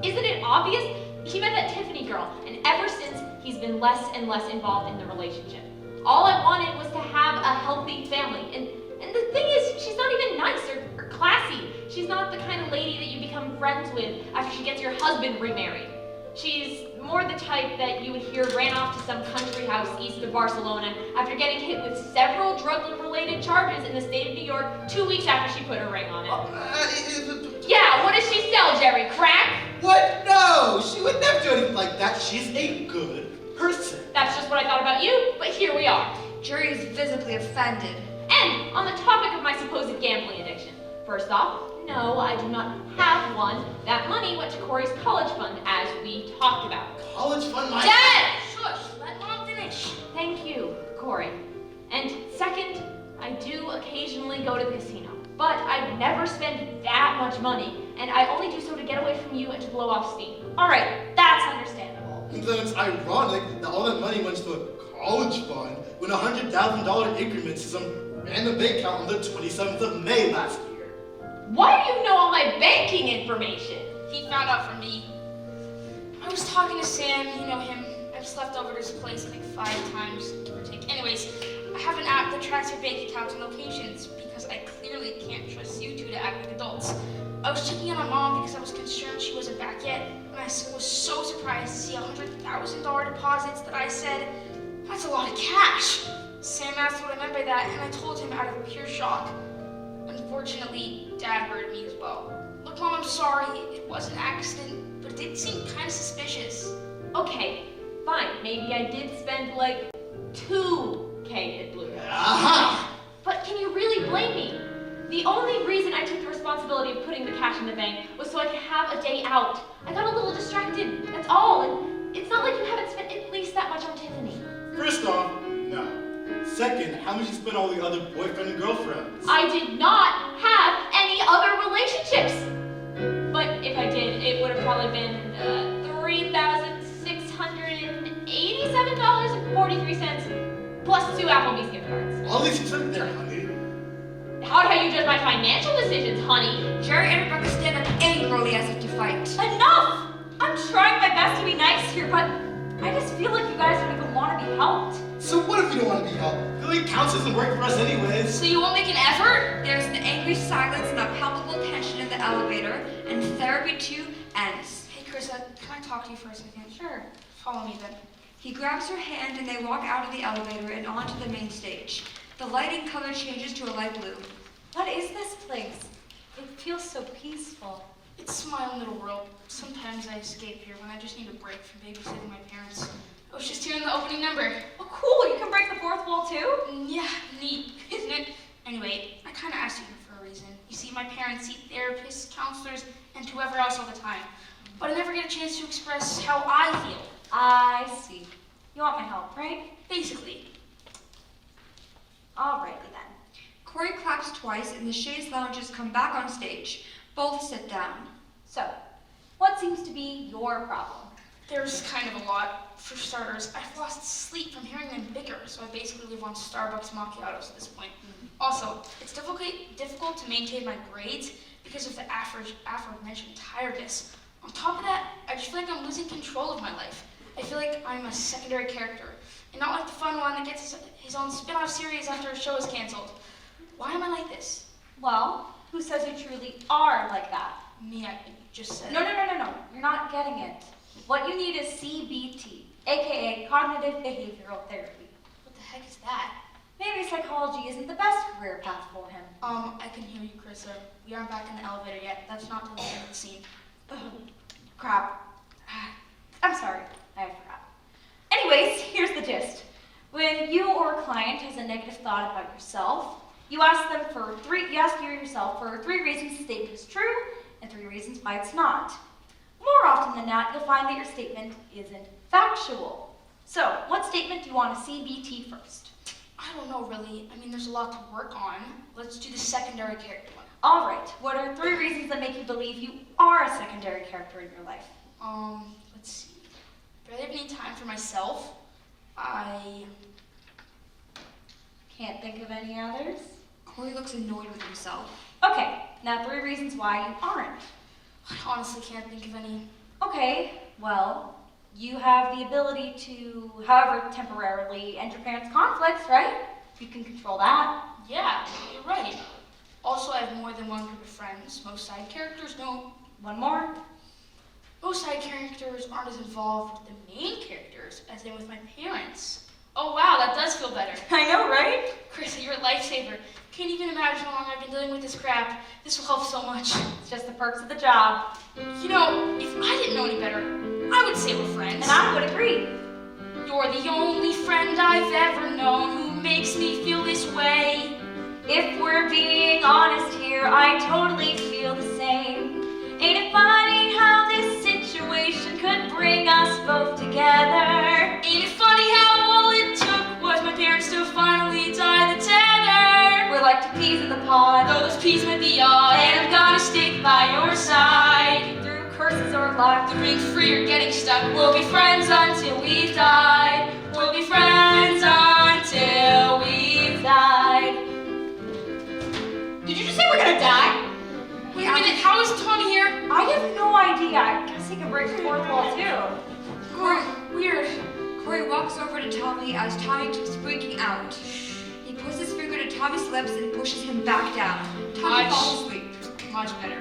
Isn't it obvious? He met that Tiffany girl, and ever since, he's been less and less involved in the relationship. All I wanted was to have a healthy family, and the thing is, she's not even nice or classy. She's not the kind of lady that you become friends with after she gets your husband remarried. She's more the type that you would hear ran off to some country house east of Barcelona after getting hit with several drug-related charges in the state of New York 2 weeks after she put her ring on it. Yeah, what does she sell, Jerry? Crack? What? No! She would never do anything like that. She's a good person. That's just what I thought about you, but here we are. Jerry is visibly offended. And on the topic of my supposed gambling addiction, first off, no, I do not have one. That money went to Corey's college fund, as we talked about. College fund, my... Dad! Shush, let Mom finish. Thank you, Corey. And second, I do occasionally go to the casino, but I never spend that much money, and I only do so to get away from you and to blow off steam. All right, that's understandable. And then it's ironic that all that money went to a college fund when $100,000 increments to some random bank account on the 27th of May last year. Why do you know all my banking information? He found out from me. I was talking to Sam, you know him. I've slept over at his place like 5 times, give or take. Anyways, I have an app that tracks your bank accounts and locations because I clearly can't trust you two to act like adults. I was checking on my mom because I was concerned she wasn't back yet, and I was so surprised to see $100,000 deposits that I said, that's a lot of cash. Sam asked what I meant by that, and I told him out of pure shock. Unfortunately, Dad heard me as well. Look, Mom, I'm sorry. It was an accident, but it did seem kind of suspicious. Okay, fine. Maybe I did spend like $2K at Blue. Aha! But can you really blame me? The only reason I took the responsibility of putting the cash in the bank was so I could have a day out. I got a little distracted, that's all. And it's not like you haven't spent at least that much on Tiffany. First off, no. Second, how much you spend on all the other boyfriend and girlfriends? I did not have any other relationships. But if I did, it would have probably been $3,687.43 plus 2 Applebee's gift cards. All these things there, honey. How do you judge my financial decisions, honey? Jerry and Rebecca stand up angrily as if to fight. Enough! I'm trying my best to be nice here, but I just feel like you guys don't even want to be helped. So what if you don't want to be helped? Really, counts doesn't work for us anyways. So you won't make an effort? There's an angry silence and a palpable tension in the elevator, and therapy 2 ends. Hey, Carissa, can I talk to you for a second? Sure. Follow me then. He grabs her hand and they walk out of the elevator and onto the main stage. The lighting color changes to a light blue. What is this place? It feels so peaceful. It's my own little world. Sometimes I escape here when I just need a break from babysitting my parents. I was just here in the opening number. Oh, cool. You can break the fourth wall, too? Yeah, neat, isn't it? Anyway, I kind of asked you here for a reason. You see, my parents see therapists, counselors, and whoever else all the time. But I never get a chance to express how I feel. I see. You want my help, right? Basically. Alrighty then. Corey claps twice and the chaise lounges come back on stage. Both sit down. So, what seems to be your problem? There's kind of a lot. For starters, I've lost sleep from hearing them bicker, so I basically live on Starbucks macchiatos at this point. Also, it's difficult to maintain my grades because of the aforementioned tiredness. On top of that, I just feel like I'm losing control of my life. I feel like I'm a secondary character, and not like the fun one that gets his own spin-off series after a show is canceled. Why am I like this? Well, who says you truly are like that? Me, I just said. No. You're not getting it. What you need is CBT, aka Cognitive Behavioral Therapy. What the heck is that? Maybe psychology isn't the best career path for him. I can hear you, Carissa. We aren't back in the elevator yet. That's not till the end of the scene. Crap. I'm sorry, I forgot. Anyways, here's the gist. When you or a client has a negative thought about yourself, you ask yourself for 3 reasons the statement is true and 3 reasons why it's not. More often than not, you'll find that your statement isn't factual. So, what statement do you want to CBT first? I don't know, really. I mean, there's a lot to work on. Let's do the secondary character one. All right, what are 3 reasons that make you believe you are a secondary character in your life? Let's see. Do I have any time for myself? I Can't think of any others? Corey looks annoyed with himself. Okay, now 3 reasons why you aren't. I honestly can't think of any. Okay, well, you have the ability to, however, temporarily end your parents' conflicts, right? You can control that. Yeah, you're right. Also, I have more than one group of friends. Most side characters don't. One more. Most side characters aren't as involved with the main characters as they are with my parents. Oh wow, that does feel better. I know, right? Chris, you're a lifesaver. Can't even imagine how long I've been dealing with this crap. This will help so much. It's just the perks of the job. You know, if I didn't know any better, I would say we're friends. And I would agree. You're the only friend I've ever known who makes me feel this way. If we're being honest here, I totally feel the same. Ain't it funny how this situation could bring us both together? Ain't it funny how all it took was my parents to finally tie the tether? We're like 2 peas in the pod. Though those peas might be odd, and I'm gonna stick by your side. Through curses or luck, The ring free or getting stuck. We'll be friends until we've died. We'll be friends until we've died. did you just say we're gonna die? Wait a minute, how is Tommy here? I have no idea. I guess he can break the fourth wall too. Corey, weird. Corey walks over to Tommy as Tommy keeps freaking out. He puts his finger to Tommy's lips and pushes him back down. Tommy Much. falls asleep. Much better.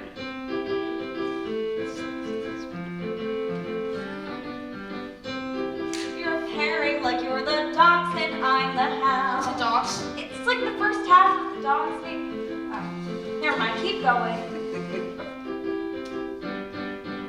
You're pairing like you're the dogs and I'm the hound. What's a dogs? It's like the first half of the dog's name. Never mind, keep going.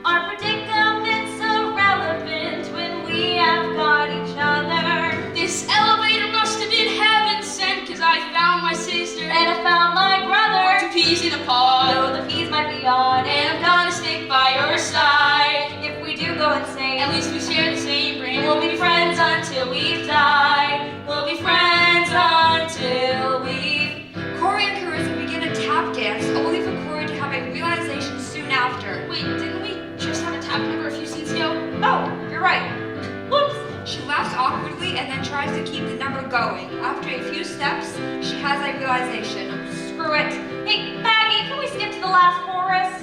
Our predicament's irrelevant when we have got each other. This elevator must have been heaven sent, cause I found my sister. And I found my We're 2 brother. peas in a pod. Though the peas might be odd. And I'm gonna stick by your side. If we do go insane, At least we share the same brain. We'll be friends until we've died. We'll be friends until we've... Corey and Carissa begin a tap dance, only for Corey to have a realization soon after. Wait, didn't we just have a tap number a few scenes ago? oh, you're right. Whoops. She laughs awkwardly and then tries to keep the number going. After a few steps, she has a realization. Screw it. Hey, Maggie, can we skip to the last chorus?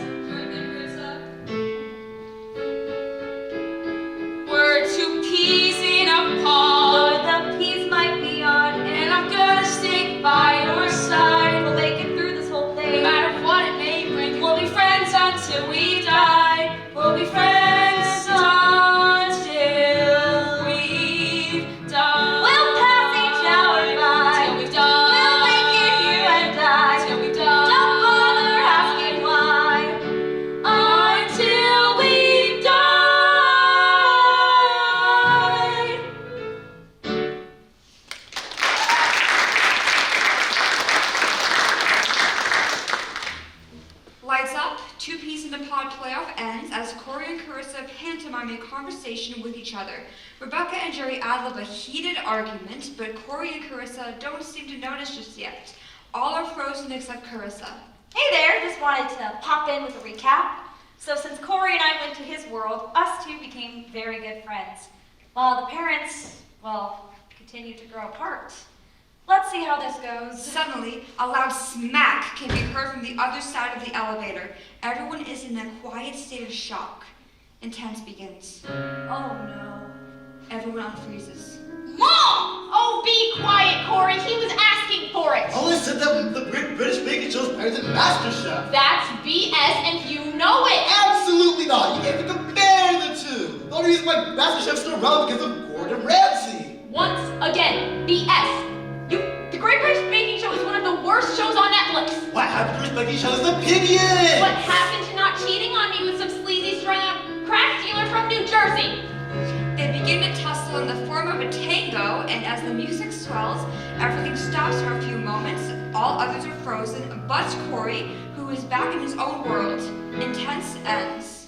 We're 2 peas in a Though pod. the peas might be odd, And I'm gonna stick by your side. we'll make it through this whole No thing. matter what it may bring, we'll be friends until we die. We'll be friends until we've died. We'll pass each hour by. Till we've died. We'll make it here and die. Till we've died. Don't bother asking why. Until we've died. Lights up, 2 peas in a pod playoff ends as Corey and Carissa pantomime a conversation with each other. Rebecca and Jerry ad-lib a heated argument, but Corey and Carissa don't seem to notice just yet. All are frozen except Carissa. Hey there, just wanted to pop in with a recap. So since Corey and I went to his world, us two became very good friends. While the parents, well, continued to grow apart. Let's see how this goes. Suddenly, a loud smack can be heard from the other side of the elevator. Everyone is in a quiet state of shock. Intense begins. Oh no. Everyone unfreezes. Mom! Oh, be quiet, Corey. He was asking for it. Only said that the British baking show is better than MasterChef. That's BS, and you know it. Absolutely not. You can't even compare the two. The only reason why MasterChef's still around because of Gordon Ramsay. Once again, BS. The Great British Baking Show is one of the worst shows on Netflix. What happened to respect each other's opinion? What happened to not cheating on me with some sleazy strung-up crack dealer from New Jersey? They begin to tussle in the form of a tango, and as the music swells, everything stops for a few moments. All others are frozen, but Corey, who is back in his own world. Intense ends.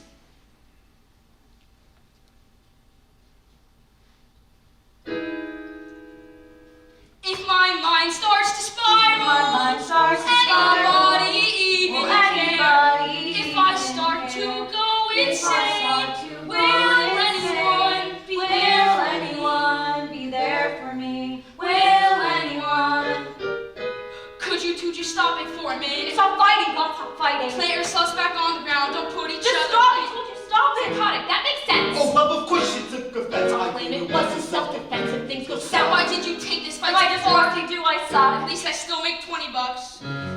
If my mind starts to spiral, My mind starts to anybody spiral. even Will care? anybody If even I start to care? go If I start insane, to will go anyone insane, be will there for me? anyone be there for me? Will anyone? Could you two just stop it for a minute. Stop fighting, God, stop fighting. Plant yourselves back on the ground. Don't put each Just other. stop, I told you, stop it. Psychotic, that makes sense. Oh, well, of course she took offense. Don't blame it, wasn't self-defense if things go Now, south. why did you take this fight If I so just far? want to do, I suck. At least I still make $20.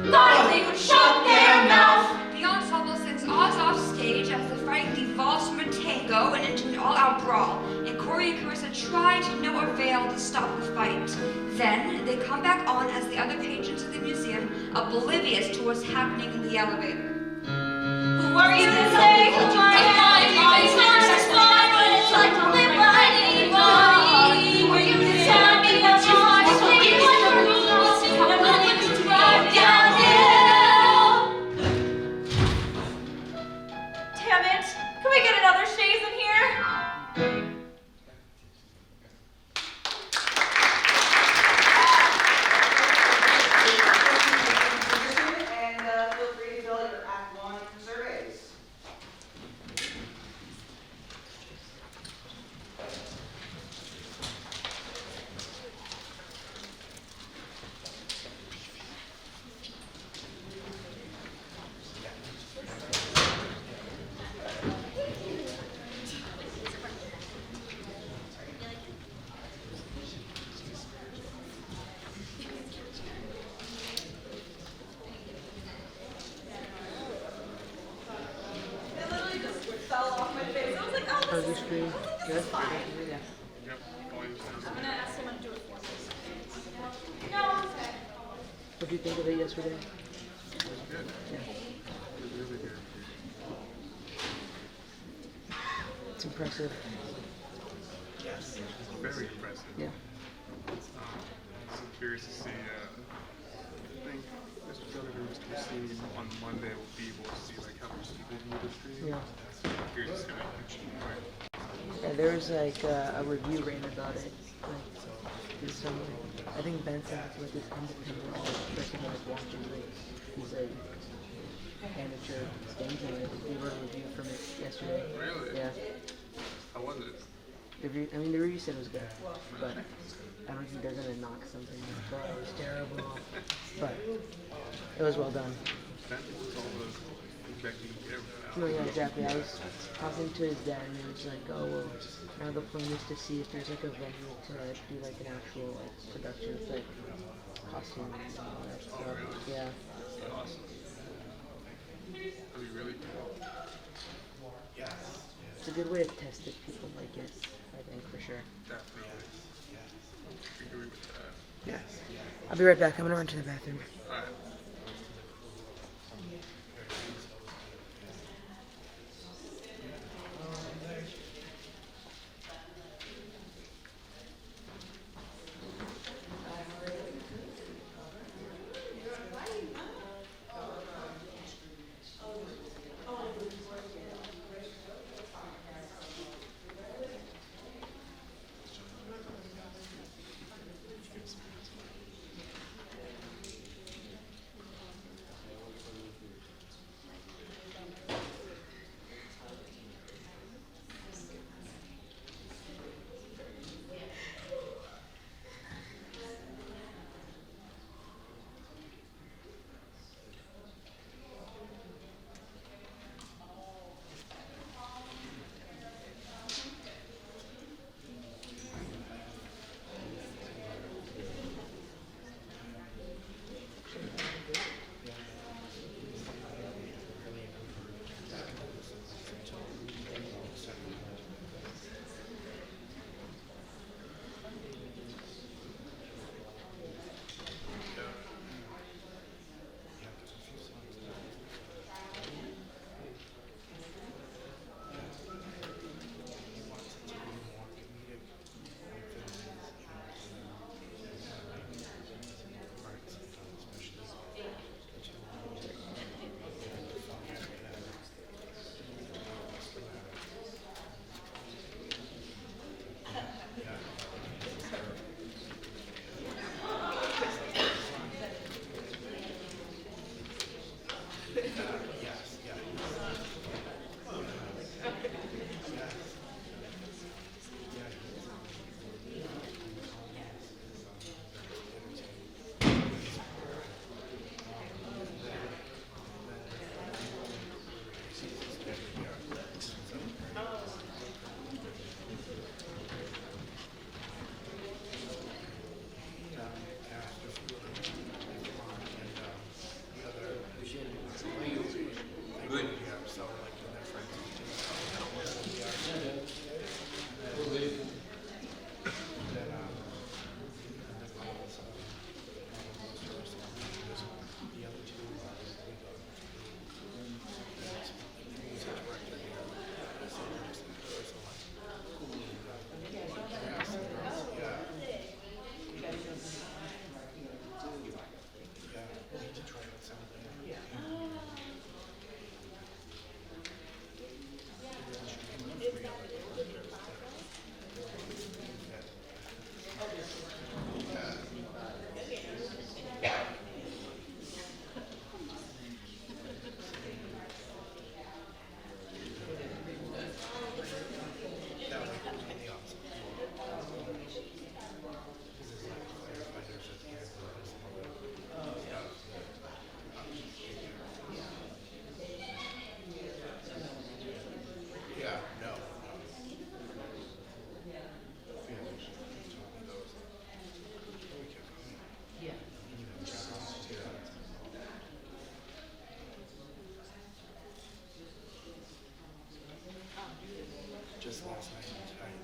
God, if they would shut their mouth. The ensemble sings Oz off stage as the fighting devolves from a tango and into an all-out brawl, and Corey and Carissa try to no avail to stop the fight. Then, they come back on as the other patrons of the museum, oblivious to what's happening in the elevator. Who are you to say who I am? My heart's fine, but it's like to live like anybody. Were you to tell me what's wrong? Sweet like a rose, I'm willing to drive downhill. Damn it! Can we get another chaise in here? And feel free to fill out your Act 1 surveys. It literally just fell off my face. I was like, oh, this is Screen. Good. Yeah. I'm gonna ask someone to do it for me. No, it's okay. What did you think of it yesterday? Yeah. It's impressive. Very impressive. Yeah. I'm curious to see. I think Mr. Gallagher and Mr. Rossini on Monday will be able to see like how much people view the stream. Yeah. So I'm curious to see what you think. Yeah, there was like a review written about it. Like this summer. I think Ben said it's like this independent person that like watches like he's like amateur dancing. They wrote a review from it yesterday. Really? Yeah. How was it? The review said it was good, but I don't think they're gonna knock something like, oh, it was terrible. But it was well done. That was all the feedback you can get with No, yeah, exactly. I was talking to his dad, and he was like, "Oh, well, now the plan is to see if there's like a venue to do like an actual like production with like costumes and all that stuff." really? Yeah, Awesome. That'd be really cool. it's a good way to test if people like it. I think for sure. Definitely. Agree with that. Yes. I'll be right back. I'm gonna run to the bathroom. Alright. Yeah, no. Yeah, those. Yeah. Just last night was tight.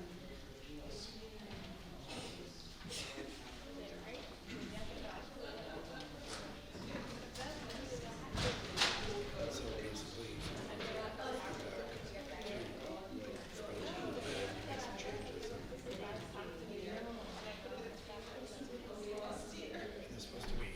So basically, make some changes. It's supposed to be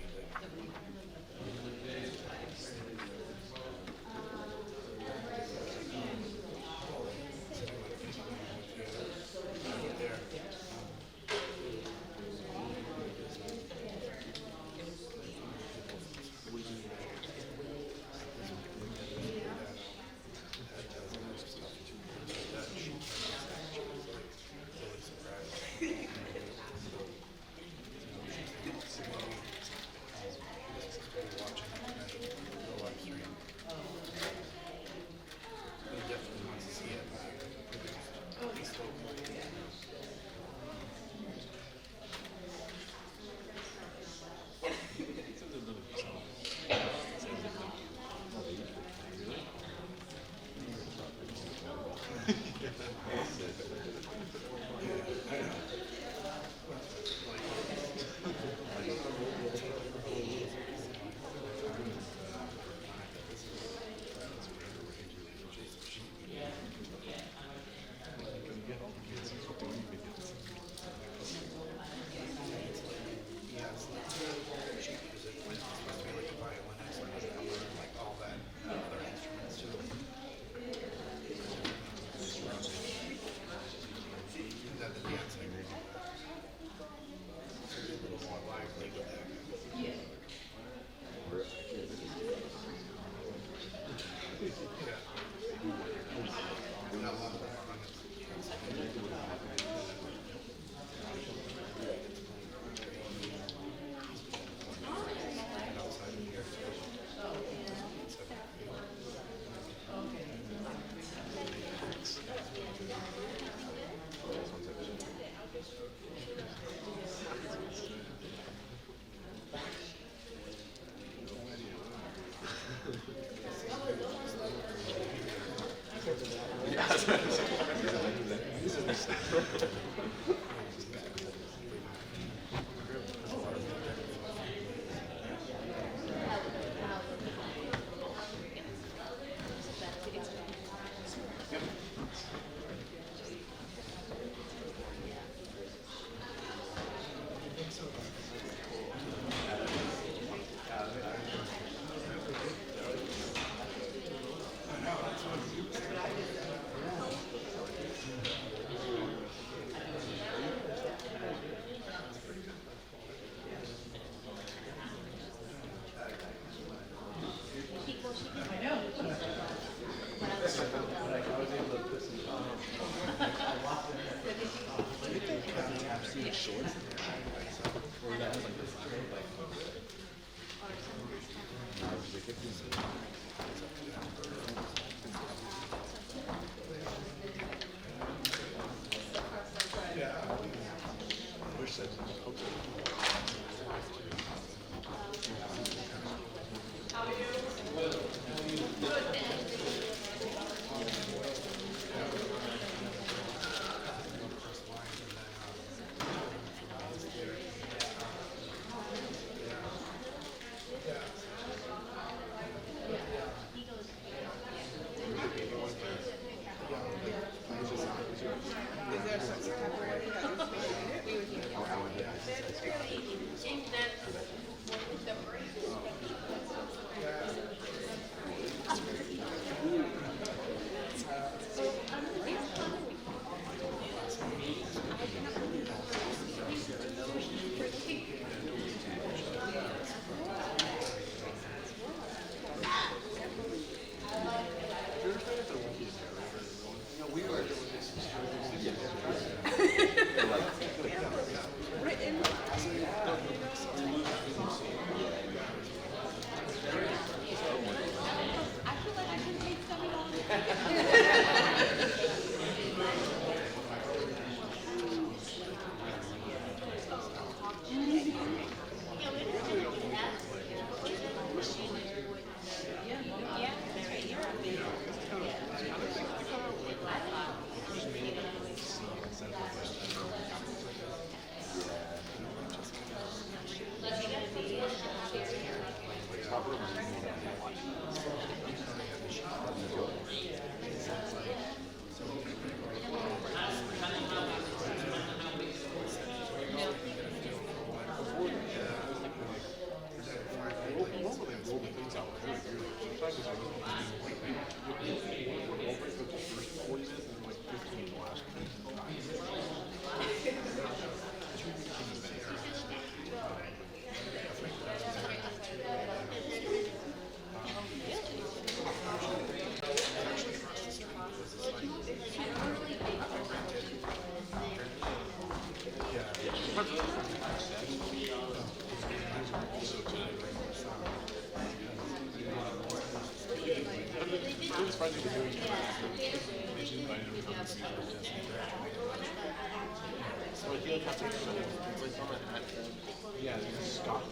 Yeah, Scott.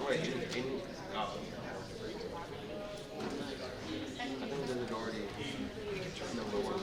Wait, in Scotland. I think the majority number one.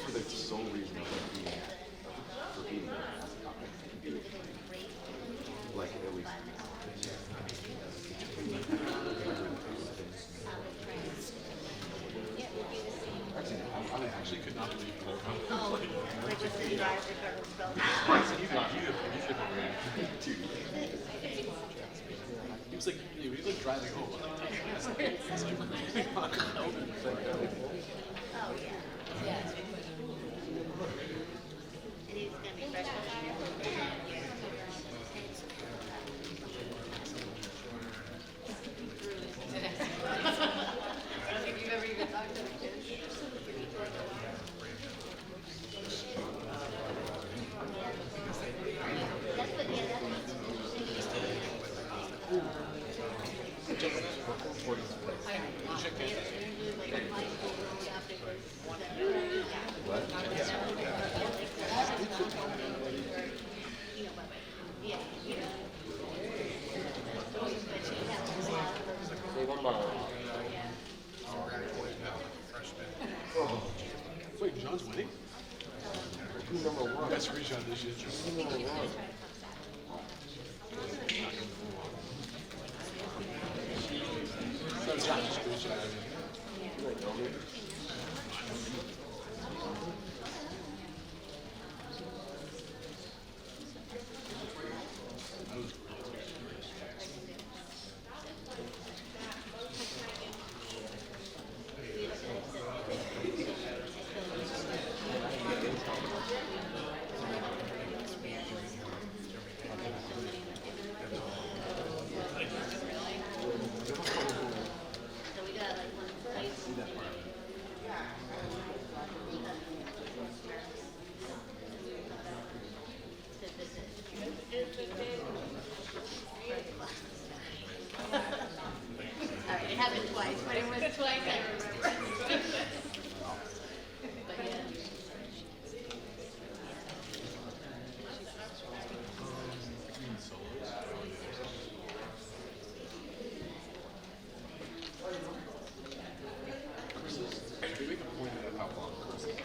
For the sole reason of being like at least. I actually could not believe he was like driving home. Wait, John's winning? Number one. That's John this year. Number one. So John just goes to It happened twice, but it was twice I remember. But yeah. Should we make a point of how long Chris is?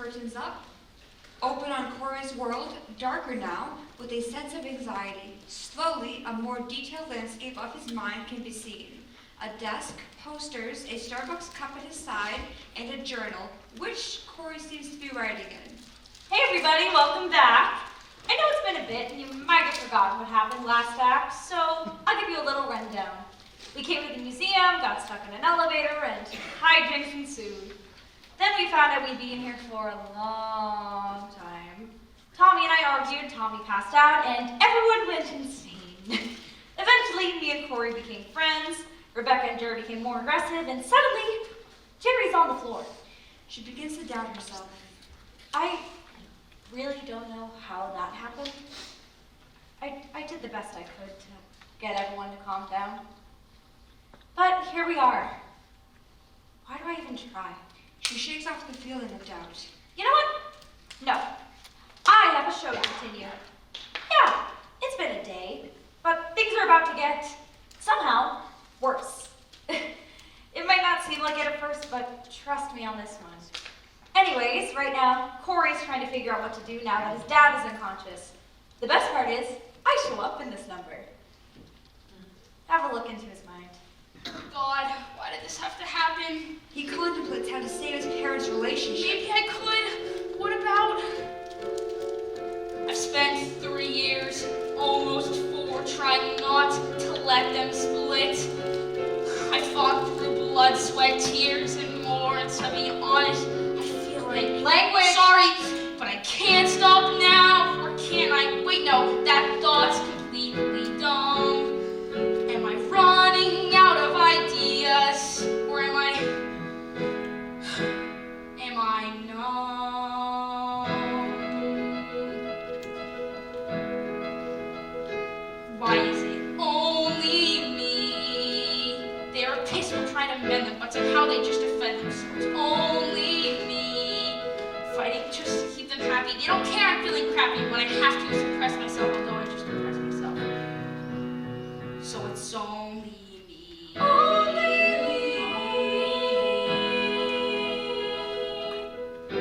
Curtains up. Open on Cora's world, darker now, with a sense of anxiety. Slowly, Corey, a more detailed landscape of his mind can be seen. A desk, posters, a Starbucks cup at his side, and a journal, which Corey seems to be writing in. Hey everybody, welcome back. I know it's been a bit and you might have forgotten what happened last act, so I'll give you a little rundown. We came to the museum, got stuck in an elevator, and hijinks ensued. Then we found out we'd be in here for a long time. Tommy and I argued, Tommy passed out, and everyone went insane. Eventually, me and Corey became friends, Rebecca and Jerry became more aggressive, and suddenly, Jerry's on the floor. She begins to doubt herself. I really don't know how that happened. I did the best I could to get everyone to calm down. But here we are. Why do I even try? She shakes off the feeling of doubt. You know what? No. I have a show to continue. Yeah, it's been a day, but things are about to get, somehow, worse. It might not seem like it at first, but trust me on this one. Anyways, right now, Corey's trying to figure out what to do now that his dad is unconscious. The best part is, I show up in this number. Have a look into his mind. God, why did this have to happen? He contemplates how to save his parents' relationship. Maybe I could. What about? I've spent 3 years, almost 4, trying not to let them split. I fought through blood, sweat, tears, and more. And to be honest, I feel like Language! Sorry, but I can't stop now. Or can I? Wait, no, that thought's completely dumb. Am I running out of ideas? Or am I numb? Why is it only me? They are pissed we're trying to mend them, but somehow they just defend themselves. Only me. Fighting just to keep them happy. They don't care I'm feeling crappy. When I have to suppress myself, although I just suppress myself. So it's only me. Only me. Who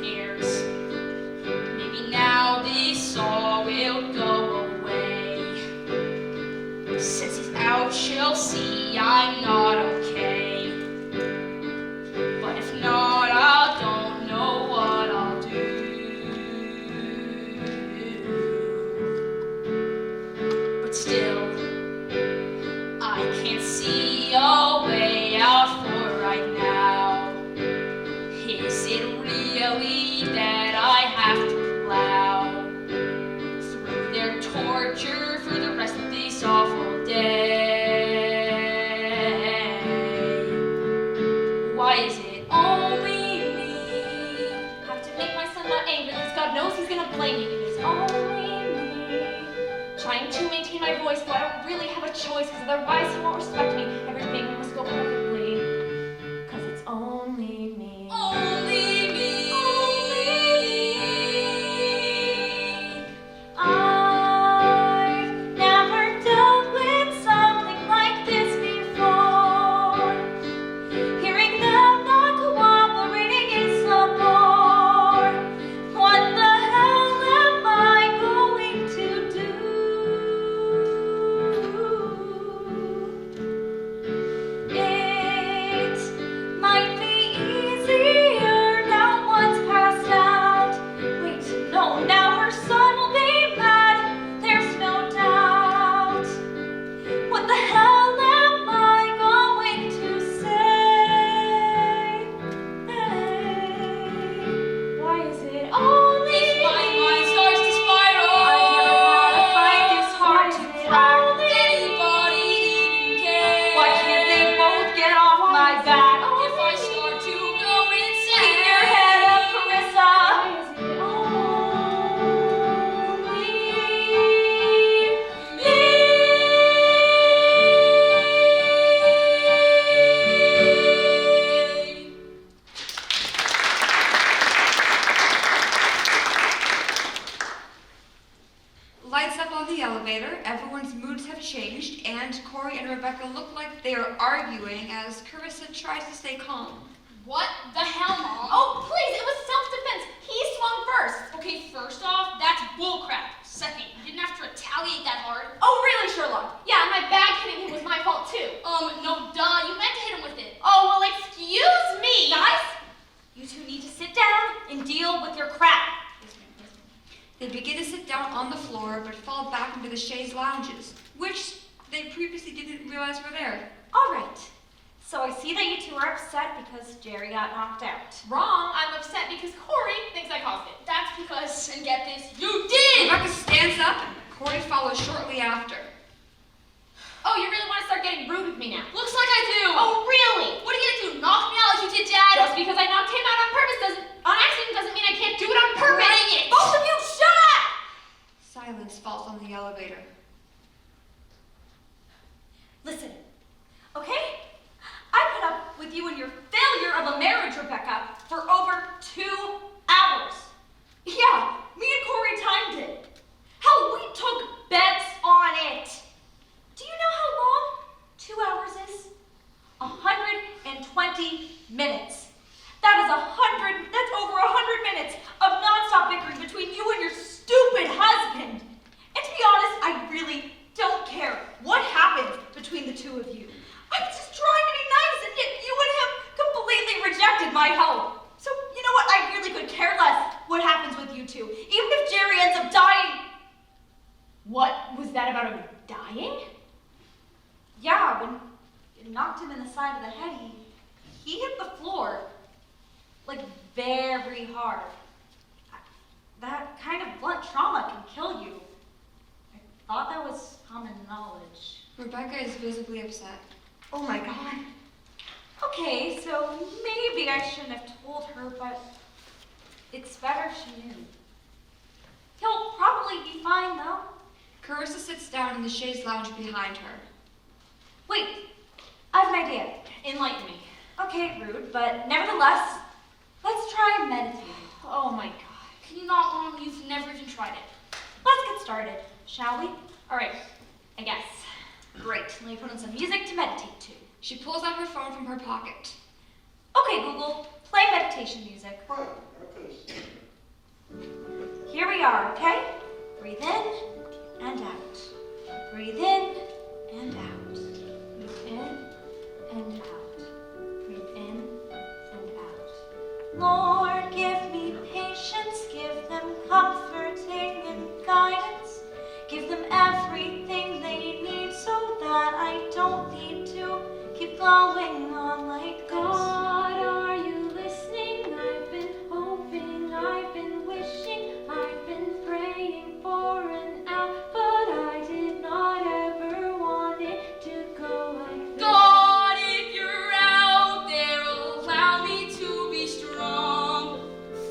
cares? Maybe now this all will go away. Since he's out, she'll see I'm not okay. But if not, I don't know what I'll do. But still, I can't see a way out for right now. Is it really that I have to plow through their torture for the rest of this awful day? Why is it only me? Have to make my son not angry because God knows he's gonna blame me. It is only me. Trying to maintain my voice, but I don't really have a choice because otherwise he won't respect me. Everything must go perfectly. Because it's only me. Only me. I've never dealt with something like this before. Hearing them not cooperating is a bore. What the hell am I going to do? It might be easier now once passed out. Wait, no, now her son will be mad. There's no doubt. What the hell am I going to say? Why is it only If my me? mind starts to spiral, I've never had a fight this hard to crack. anybody even care? Why can't they both get off my back? If I start to go insane, Keep your head up, Carissa. Lights up on the elevator, everyone's moods have changed, and Corey and Rebecca look like they are arguing as Carissa tries to stay calm. What the hell, Mom? Oh, please, it was self-defense. He swung first. Okay, first off, that's bullcrap. Second, you didn't have to retaliate that hard. Oh, really, Shirley? the chaise lounges, which they previously didn't realize were there. All right. So I see that you two are upset because Jerry got knocked out. Wrong. I'm upset because Corey thinks I caused it. That's because, and get this, you did! Rebecca stands up, and Corey follows shortly after. Oh, you really want to start getting rude with me now? Looks like I do. Oh, really? What are you gonna do? Knock me out like you did, Dad? Just because I knocked him out on accident doesn't mean I can't do it on purpose. Bring it. Both of you, shut up! Silence falls on the elevator. Listen, okay? I put up with you and your failure of a marriage, Rebecca, for over 2 hours. Yeah, me and Corey timed it. Hell, we took bets on it. Do you know how long 2 hours is? 120 minutes. That's over 100 minutes of nonstop bickering between you and your stupid husband. And to be honest, I really don't care what happened between the two of you. I was just trying to be nice, and yet you and him completely rejected my help. So, you know what? I really could care less what happens with you two, even if Jerry ends up dying. What was that about him dying? Yeah, when you knocked him in the side of the head, he hit the floor, like very hard. That kind of blunt trauma can kill you. I thought that was common knowledge. Rebecca is visibly upset. Oh my God. Okay, so maybe I shouldn't have told her, but it's better she knew. He'll probably be fine, though. Carissa sits down in the chaise lounge behind her. Wait, I have an idea. Enlighten me. Okay, rude, but nevertheless, let's try meditating. Oh my God. Can you not, Mom? You've never even tried it. Let's get started, shall we? All right, I guess. Great, let me put on some music to meditate to. She pulls out her phone from her pocket. Okay, Google, play meditation music. Here we are, okay? Breathe in and out. Breathe in and out. Breathe in and out. Breathe in and out. Lord, give me patience, give them comforting and guidance. Give them everything they need so that I don't need to keep going on like this. God, are you listening? I've been hoping, I've been wishing, I've been praying for an out, but I did not ever want it to go like this. God, if you're out there, allow me to be strong.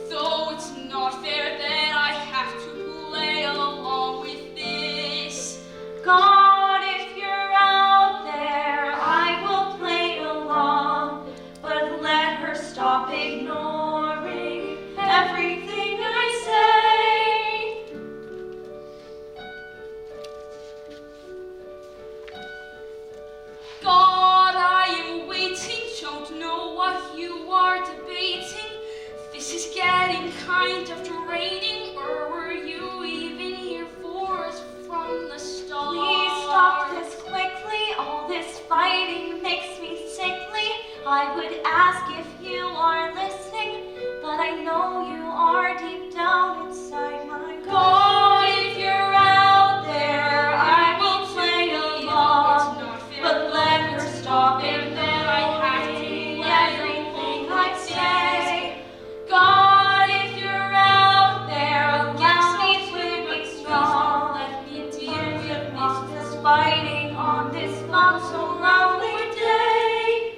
Though it's not fair that I have to play along with this. God, if you're out there, I will play along, but let her stop ignoring everything I say. God, I am waiting, don't know what you are debating. This is getting kind of draining, or were you even here for us from the start? Please stop this quickly, all this fighting makes me sickly. I would ask if you are listening, but I know you are deep down inside my God, if you're out there, I will play along, but let her stop ignoring everything I say. God, if you're out there, allow me to be strong. Let me deal with this fighting on this not so lovely day.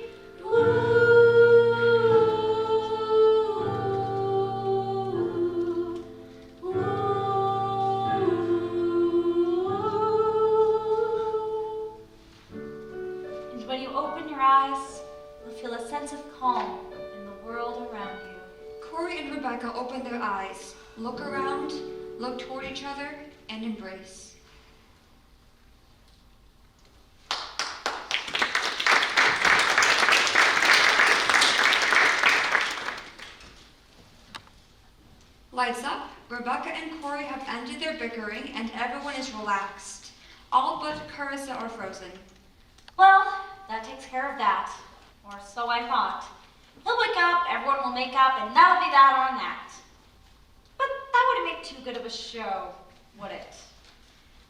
And when you open your eyes, you'll feel a sense of calm in the world around you. Corey and Rebecca open their eyes, look around, look toward each other, and embrace. Lights up, Rebecca and Corey have ended their bickering and everyone is relaxed. All but Carissa are frozen. Well, that takes care of that. Or so I thought. He'll wake up, everyone will make up, and that'll be that on that. But that wouldn't make too good of a show, would it?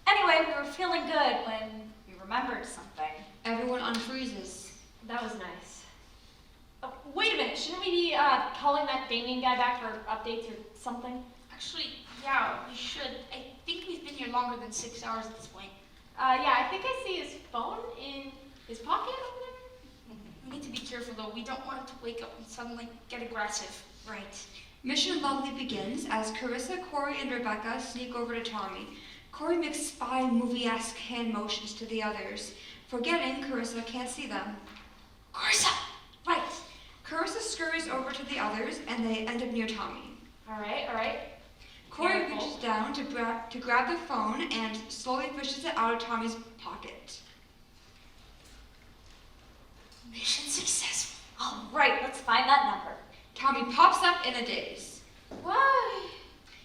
Anyway, we were feeling good when we remembered something. Everyone unfreezes. That was nice. Oh, wait a minute, shouldn't we be calling that Damien guy back for updates or something? Actually, yeah, we should. I think we've been here longer than 6 hours at this point. Yeah, I think I see his phone in his pocket over there. We need to be careful though. We don't want him to wake up and suddenly get aggressive. Right. Mission Lovely begins as Carissa, Corey, and Rebecca sneak over to Tommy. Corey makes spy movie-esque hand motions to the others, forgetting Carissa can't see them. Carissa! Right. Carissa scurries over to the others, and they end up near Tommy. All right. Corey Careful. reaches down to grab the phone and slowly fishes it out of Tommy's pocket. Mission successful. All right, let's find that number. Tommy pops up in a daze. Why?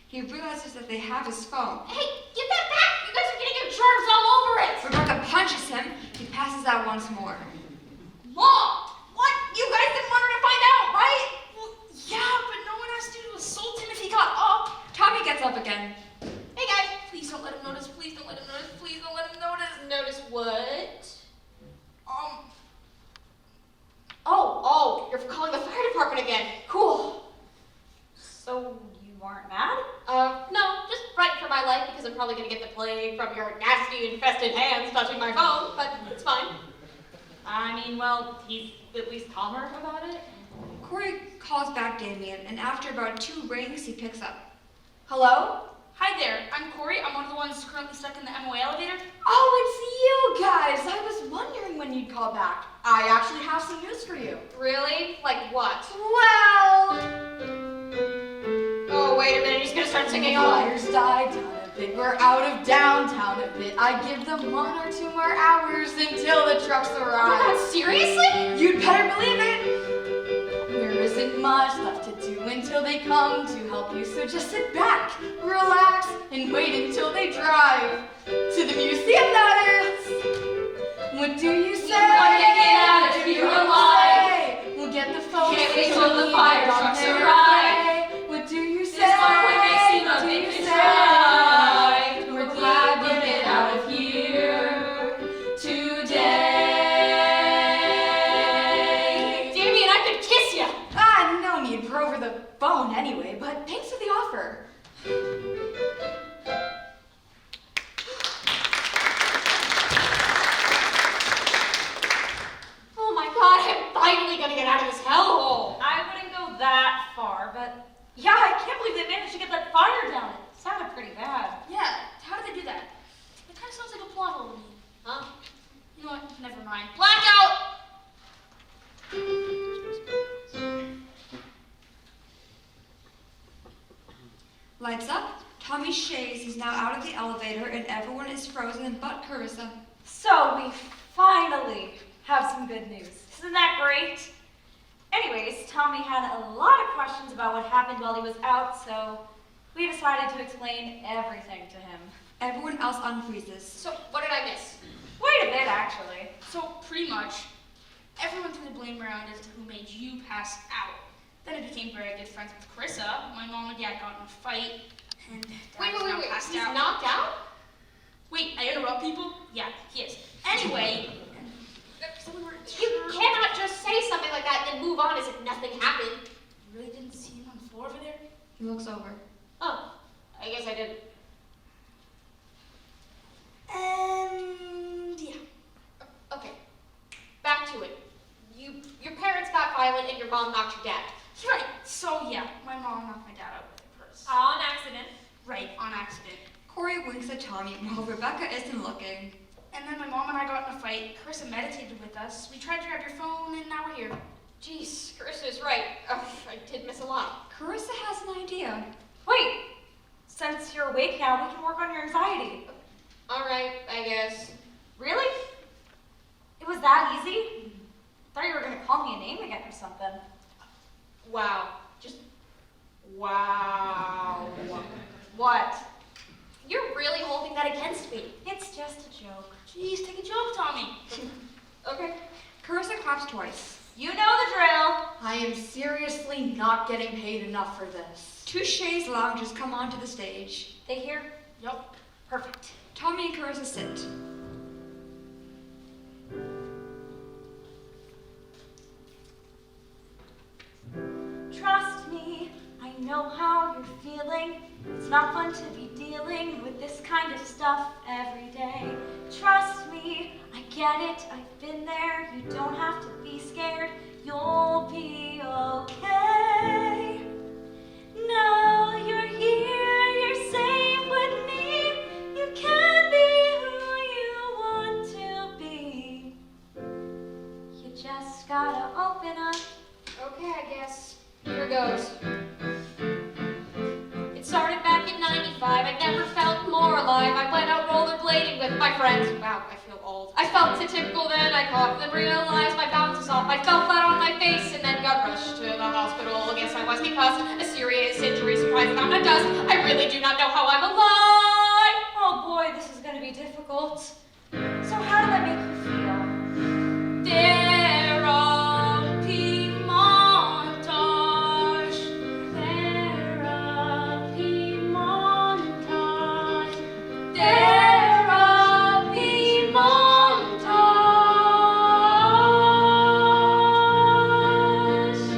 He realizes that they have his phone. Hey, get that back! You guys are getting your germs all over it! Rebecca punches him. He passes out once more. Mom! What? You guys didn't want her to find out, right? Well, yeah, but no one asked you to assault him if he got up. Tommy gets up again. Hey guys! Please don't let him notice. Please don't let him notice. Please don't let him notice. Notice what? Um, Oh, you're calling the fire department again. Cool. So you weren't mad? No, just frightened for my life because I'm probably gonna get the plague from your nasty infested hands touching my phone, but it's fine. I mean, well, he's at least calmer about it. Corey calls back Damien, and after about 2 rings, he picks up. Hello? hi there. I'm Corey. I'm one of the ones currently stuck in the MOA elevator. Oh, it's you guys. I was wondering when you'd call back. I actually have some news for you. Really? Like what? Well, Oh, wait a minute, he's gonna start singing on. flyers died down a bit. We're out of downtown a bit. I give them 1 or 2 more hours until the trucks arrive. Seriously? You'd better believe it. There isn't much left to do until they come to help you, so just sit back, relax, and wait until they drive to the museum, that is. What do you say? want to get out of here alive. We'll get the folks Can't wait who till the need fire it on trucks their arrive. way. What do you say? This one would make seem What a do bit you contrived. say? We're glad to get out of here today. Damien, I could kiss you. No need for over the phone anyway, but thanks for the offer. Oh my god, I'm finally gonna get out of this hellhole. I wouldn't go that far, but yeah, I can't believe they managed to get that fire down. It sounded pretty bad. Yeah, how did they do that? It kind of sounds like a plot hole to me. Huh? You know what? Never mind. Blackout! Lights up. Tommy Shays is now out of the elevator, and everyone is frozen but Carissa. So we finally have some good news. Isn't that great? Anyways, Tommy had a lot of questions about what happened while he was out, so we decided to explain everything to him. Everyone else unfreezes. So, what did I miss? Quite a bit, actually. So, pretty much, everyone threw the blame around as to who made you pass out. Then I became very good friends with Carissa. My mom and dad got in a fight, and Dad is now passed He's out. knocked out? Wait, I interrupt people? Yeah, he is. Anyway, so we were You cannot just say something like that and move on as if nothing happened. You really didn't see him on the floor over there? He looks over. Oh, I guess I did. And yeah. Okay, back to it. Your parents got violent and your mom knocked your dad. Right. So yeah, my mom knocked my dad out with her purse. On accident. Right, on accident. Corey winks at Tommy while Rebecca isn't looking. And then my mom and I got in a fight. Carissa meditated with us. We tried to grab your phone, and now we're here. Jeez, Carissa's right. I did miss a lot. Carissa has an idea. Wait, since you're awake now, we can work on your anxiety. All right, I guess. Really? It was that easy? Thought you were gonna call me a name again or something. Wow. Just wow. What? You're really holding that against me. It's just a joke. Jeez, take a joke, Tommy. Okay. Carissa claps twice. You know the drill. I am seriously not getting paid enough for this. 2 Shays loungers come onto the stage. They hear? Yup. Perfect. Tommy and Carissa sit. Trust me, I know how you're feeling. It's not fun to be dealing with this kind of stuff every day. Trust me, I get it, I've been there. You don't have to be scared, you'll be okay. Now you're here, you're safe with me. You can be who you want to be. You just gotta open up. Okay, I guess. Here goes. It started back in 95. I never felt more alive. I went out rollerblading with my friends. Wow, I feel old. I felt atypical then. I coughed and realized my balance was off. I fell flat on my face and then got rushed to the hospital. Guess I was because a serious injury surprised down my dust. I really do not know how I'm alive. Oh boy, this is gonna be difficult. So how did that make you feel? Therapy montage. Therapy montage. Therapy montage.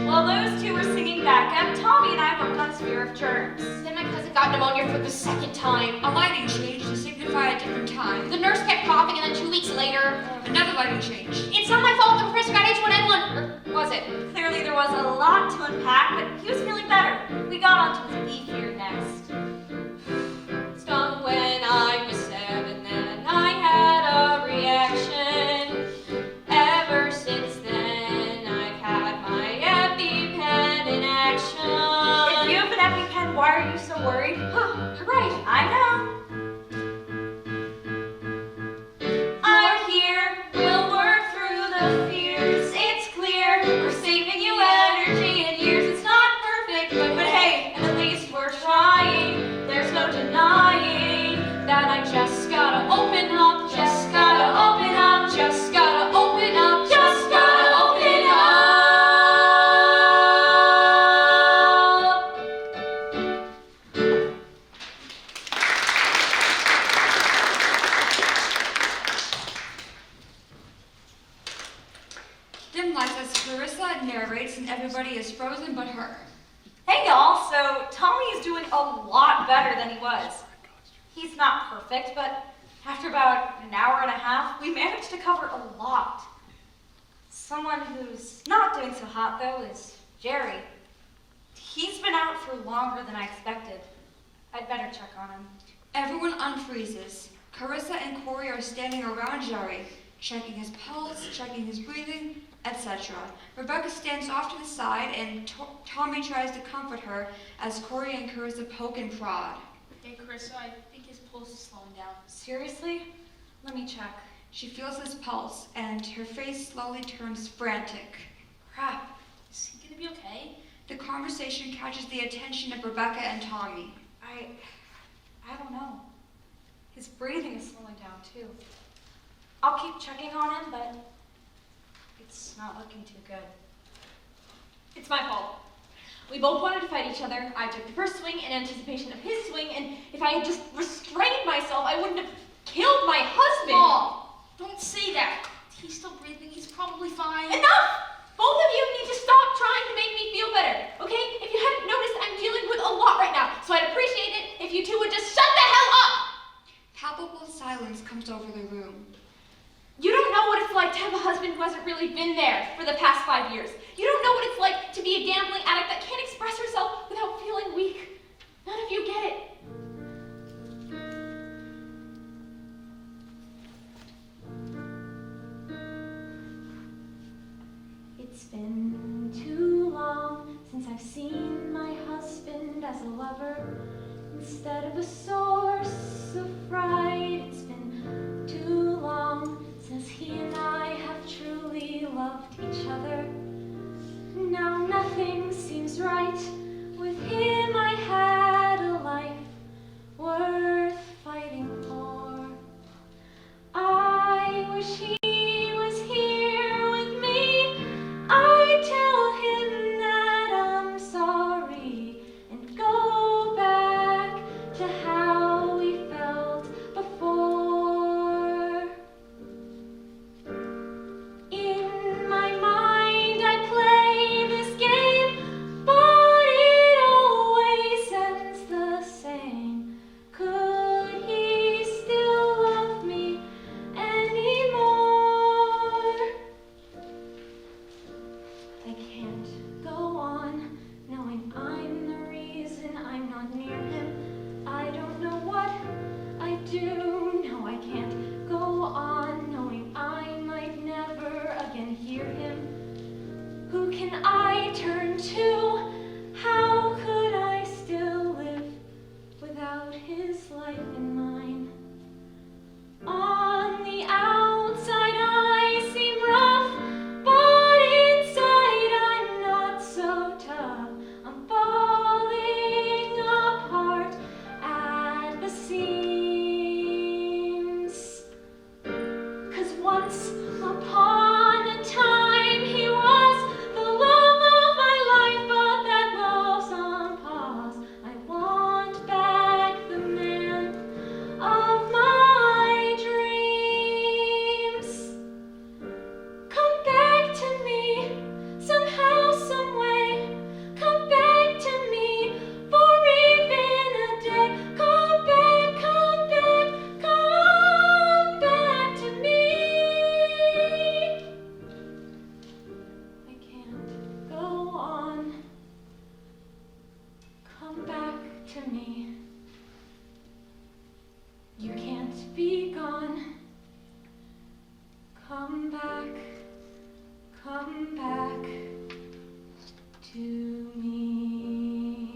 While those two were singing backup, Tommy and I worked on Sphere of Germs. Then my cousin got pneumonia for the second time. A lighting change to signify a different time. The nurse kept coughing, and then 2 weeks later, Another lighting change. it's not my fault the professor got H1N1. Or was it? Clearly there was a lot to unpack, but he was feeling better. We got onto his beefier next. Stung when I was 7, then I had a reaction. Ever since then, I've had my EpiPen in action. If you have an EpiPen, why are you so worried? Huh, right. I know. Our here, we'll work through the fears. It's clear, we're saving you energy and years. It's not perfect, but hey, at least we're trying. There's no denying that I just gotta open up, just gotta open up, just gotta open up, just gotta open up. Dim lights as Carissa narrates and everybody is frozen but her. Hey y'all, so Tommy is doing a lot better than he was. He's not perfect, but after about an hour and a half, we managed to cover a lot. Someone who's not doing so hot though is Jerry. He's been out for longer than I expected. I'd better check on him. Everyone unfreezes. Carissa and Corey are standing around Jerry, checking his pulse, checking his breathing, etc. Rebecca stands off to the side and Tommy tries to comfort her as Corey and Carissa poke and prod. Hey, Carissa, I think his pulse is slowing down. Seriously? Let me check. She feels his pulse and her face slowly turns frantic. Crap. Is he gonna be okay? The conversation catches the attention of Rebecca and Tommy. I don't know. His breathing is slowing down too. I'll keep checking on him, but it's not looking too good. It's my fault. We both wanted to fight each other. I took the first swing in anticipation of his swing, and if I had just restrained myself, I wouldn't have killed my husband. Mom, don't say that. He's still breathing. He's probably fine. Enough! Both of you need to stop trying to make me feel better, okay? If you hadn't noticed, I'm dealing with a lot right now, so I'd appreciate it if you two would just shut the hell up! Palpable silence comes over the room. You don't know what it's like to have a husband who hasn't really been there for the past 5 years. You don't know what it's like to be a gambling addict that can't express herself without feeling weak. None of you get it. It's been too long since I've seen my husband as a lover instead of a source of fright. It's been too long since he and I have truly loved each other. Now nothing seems right. With him I had a life worth fighting for. I wish he was here with me. I tell him that I'm sorry and go back to how we felt before. Come back to me.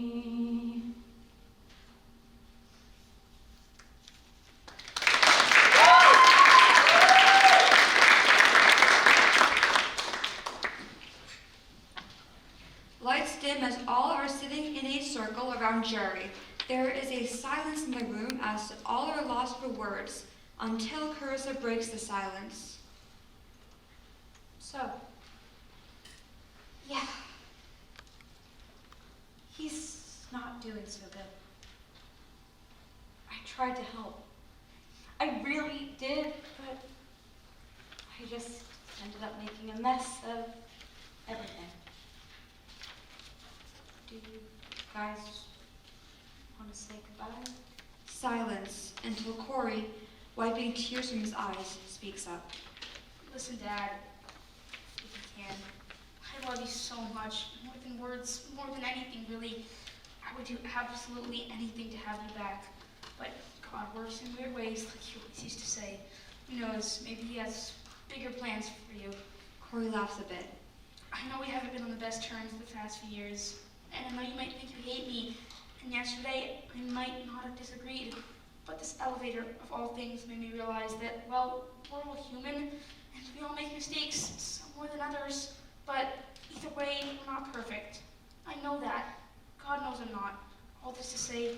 Lights dim as all are sitting in a circle around Jerry. There is a silence in the room as all are lost for words until Carissa breaks the silence. So, yeah, he's not doing so good. I tried to help. I really did, but I just ended up making a mess of everything. Do you guys want to say goodbye? Silence until Corey, wiping tears from his eyes, speaks up. Listen, Dad, if you can, I love you so much, more than words, more than anything, really. I would do absolutely anything to have you back. But God works in weird ways, like you always used to say. Who knows, maybe he has bigger plans for you. Corey laughs a bit. I know we haven't been on the best terms the past few years, and I know you might think you hate me, and yesterday I might not have disagreed, but this elevator, of all things, made me realize that, well, we're all human, and we all make mistakes, some more than others, but either way, we're not perfect. I know that. God knows I'm not. All this to say,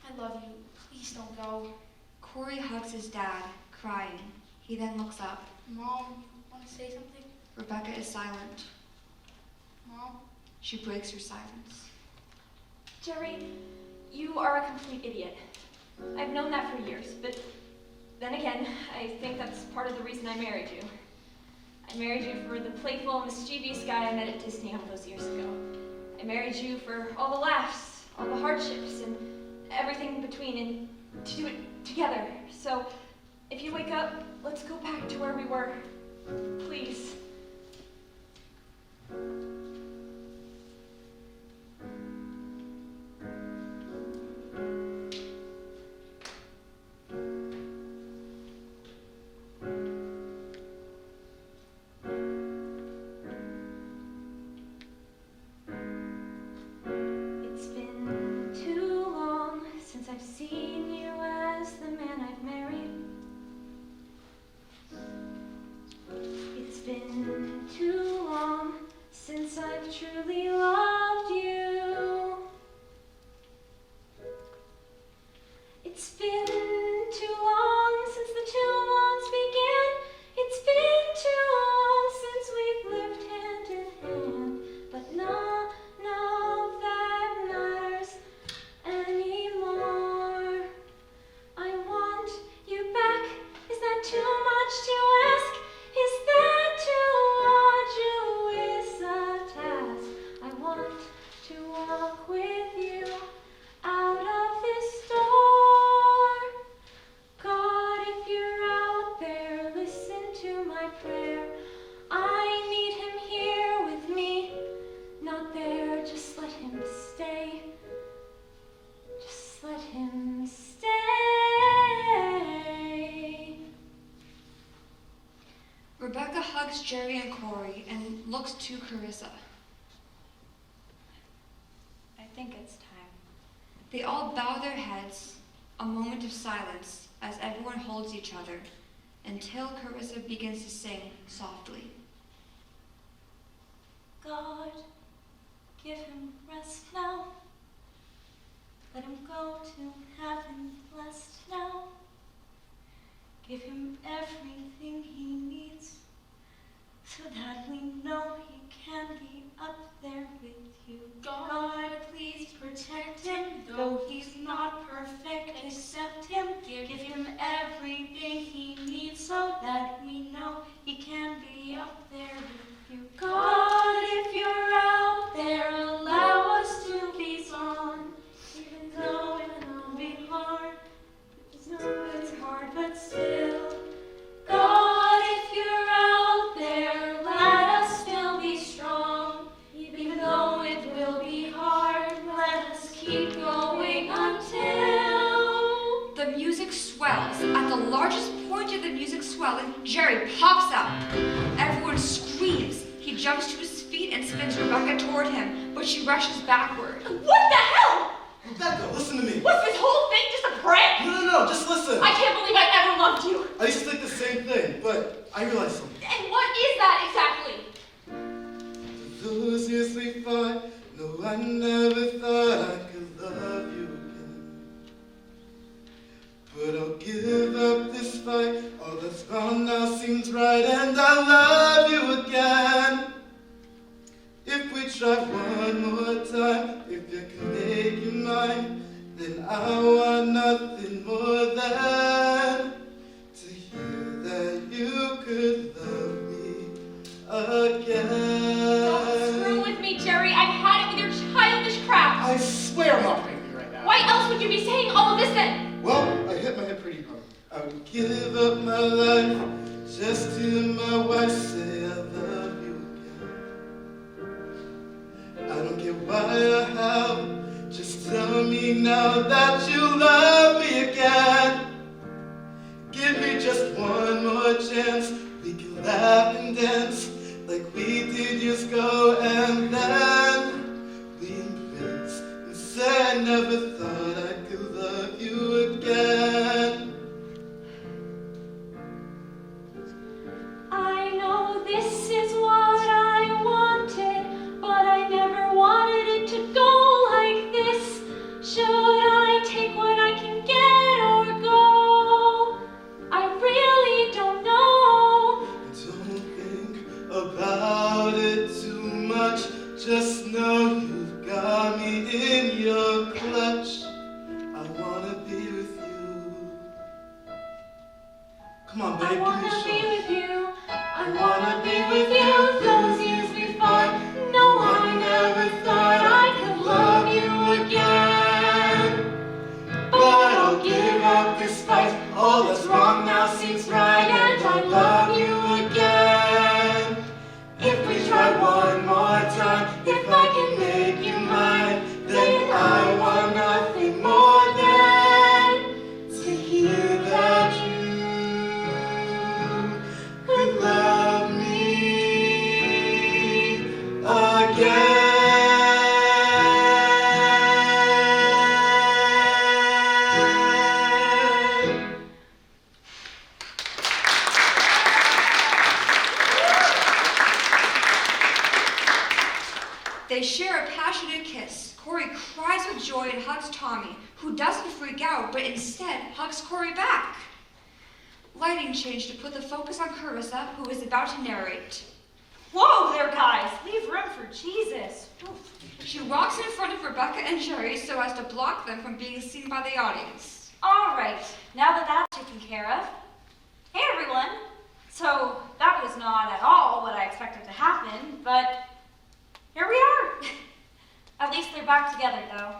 I love you. Please don't go. Corey hugs his dad, crying. He then looks up. Mom, you want to say something? Rebecca is silent. Mom? She breaks her silence. Jerry, you are a complete idiot. I've known that for years, but then again, I think that's part of the reason I married you. I married you for the playful, mischievous guy I met at Disney all those years ago. I married you for all the laughs, all the hardships, and everything in between, and to do it together. So, if you wake up, let's go back to where we were. Please. It's been too long since I've seen you as the man I've married. It's been too long since I've truly loved you. It's been too long since the too longs began. It's been too long since we've lived hand in hand. But none of that matters anymore. I want you back. Is that too much to ask? Is that too arduous a task? I want to walk with you out of this door. God, if you're out there, listen to my prayer. I need him here with me, not there. Just let him stay. Just let him stay. Rebecca hugs Jerry and Corey and looks to Carissa. I think it's time. They all bow their heads, a moment of silence as everyone holds each other, until Carissa begins to sing softly. God, give him rest now. Let him go to heaven blessed now. Give him everything he needs, so that we know he can be up there with you. God, please protect him, though he's not perfect. Accept him, give him everything he needs, so that we know he can be up there with you. God, if you're out there, allow us to be on, even though it will be hard. It's hard, but still. God, if you're out there, let us still be strong. Even though it will be hard, let us keep going until The music swells. At the largest point of the music swelling, Jerry pops up. Everyone screams. He jumps to his feet and spins Rebecca toward him, but she rushes backward. What the hell? Rebecca, listen to me. Was this whole thing just a prank? No, just listen. I can't believe I ever loved you. I used to think the same thing, but I realized something. And what is that exactly? Those years we fought, no, I never thought I could love you again. But I'll give up this fight, all that's wrong now seems right, and I love you again. If we try one more time, if you can make you mine, then I want nothing more than to hear that you could love me again. Don't screw with me, Jerry. I've had it with your childish crap. I swear I'm not crazy right now. Why else would you be saying all of this then? Well, I hit my head pretty hard. I would give up my life just to hear my wife say I love you again. I don't care why or how, just tell me now that you love me again. Give me just one more chance, we can laugh and dance like we did years ago, and then we embrace and say I never thought I could love you again. I know this is what I wanted, but I never wanted it to go like this. Should I take what I can get or go? I really don't know. Don't think about it too much, just know you've got me in your clutch. I wanna be with you. Come on, babe, I give me a wanna shot. be with you. I wanna be with you. Those years we fought. No, I never thought I could love you again. But I'll give up this fight, all that's wrong now seems right, and I love you again. If we try one more time, if I can make you mine, then I want nothing more than to hear that you could love me again. They share a passionate kiss. Corey cries with joy and hugs Tommy, who doesn't freak out, but instead hugs Corey back. Lighting changed to put the focus on Carissa, who is about to narrate. Whoa there, guys. Leave room for Jesus. Oof. She walks in front of Rebecca and Jerry so as to block them from being seen by the audience. All right, now that that's taken care of. Hey, everyone. So that was not at all what I expected to happen, but here we are. At least they're back together, though.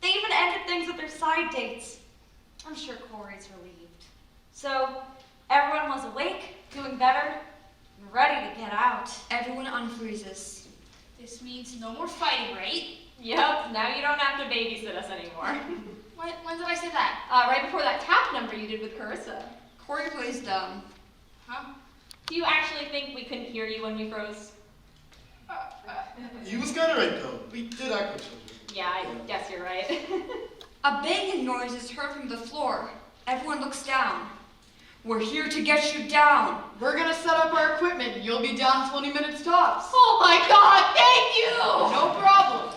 They even ended things with their side dates. I'm sure Corey's relieved. So everyone was awake, doing better, and ready to get out. Everyone unfreezes. This means no more fighting, right? Yep, now you don't have to babysit us anymore. When did I say that? Right before that tap number you did with Carissa. Corey plays dumb. Huh? Do you actually think we couldn't hear you when we froze? You was kinda right though. We did act like children. Yeah, I guess you're right. A banging noise is heard from the floor. Everyone looks down. We're here to get you down. We're gonna set up our equipment. You'll be down 20 minutes tops. Oh my god, thank you! No problem.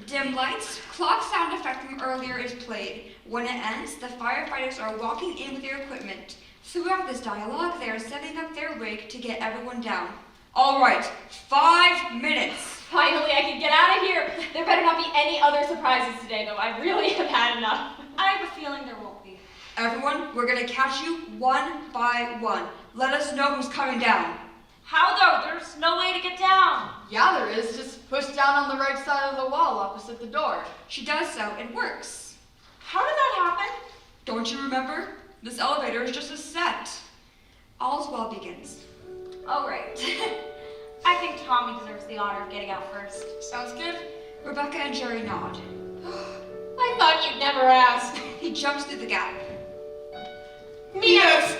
Dim lights, clock sound effect from earlier is played. When it ends, the firefighters are walking in with their equipment. Throughout this dialogue, they are setting up their rig to get everyone down. All right, 5 minutes. Finally, I can get out of here. There better not be any other surprises today, though. I really have had enough. I have a feeling there won't be. Everyone, we're gonna catch you one by one. Let us know who's coming down. How though? There's no way to get down. Yeah, there is. Just push down on the right side of the wall opposite the door. She does so, it works. How did that happen? Don't you remember? This elevator is just a set. All's well begins. Oh, right. I think Tommy deserves the honor of getting out first. Sounds good. Rebecca and Jerry nod. I thought you'd never ask. He jumps through the gap. Yes!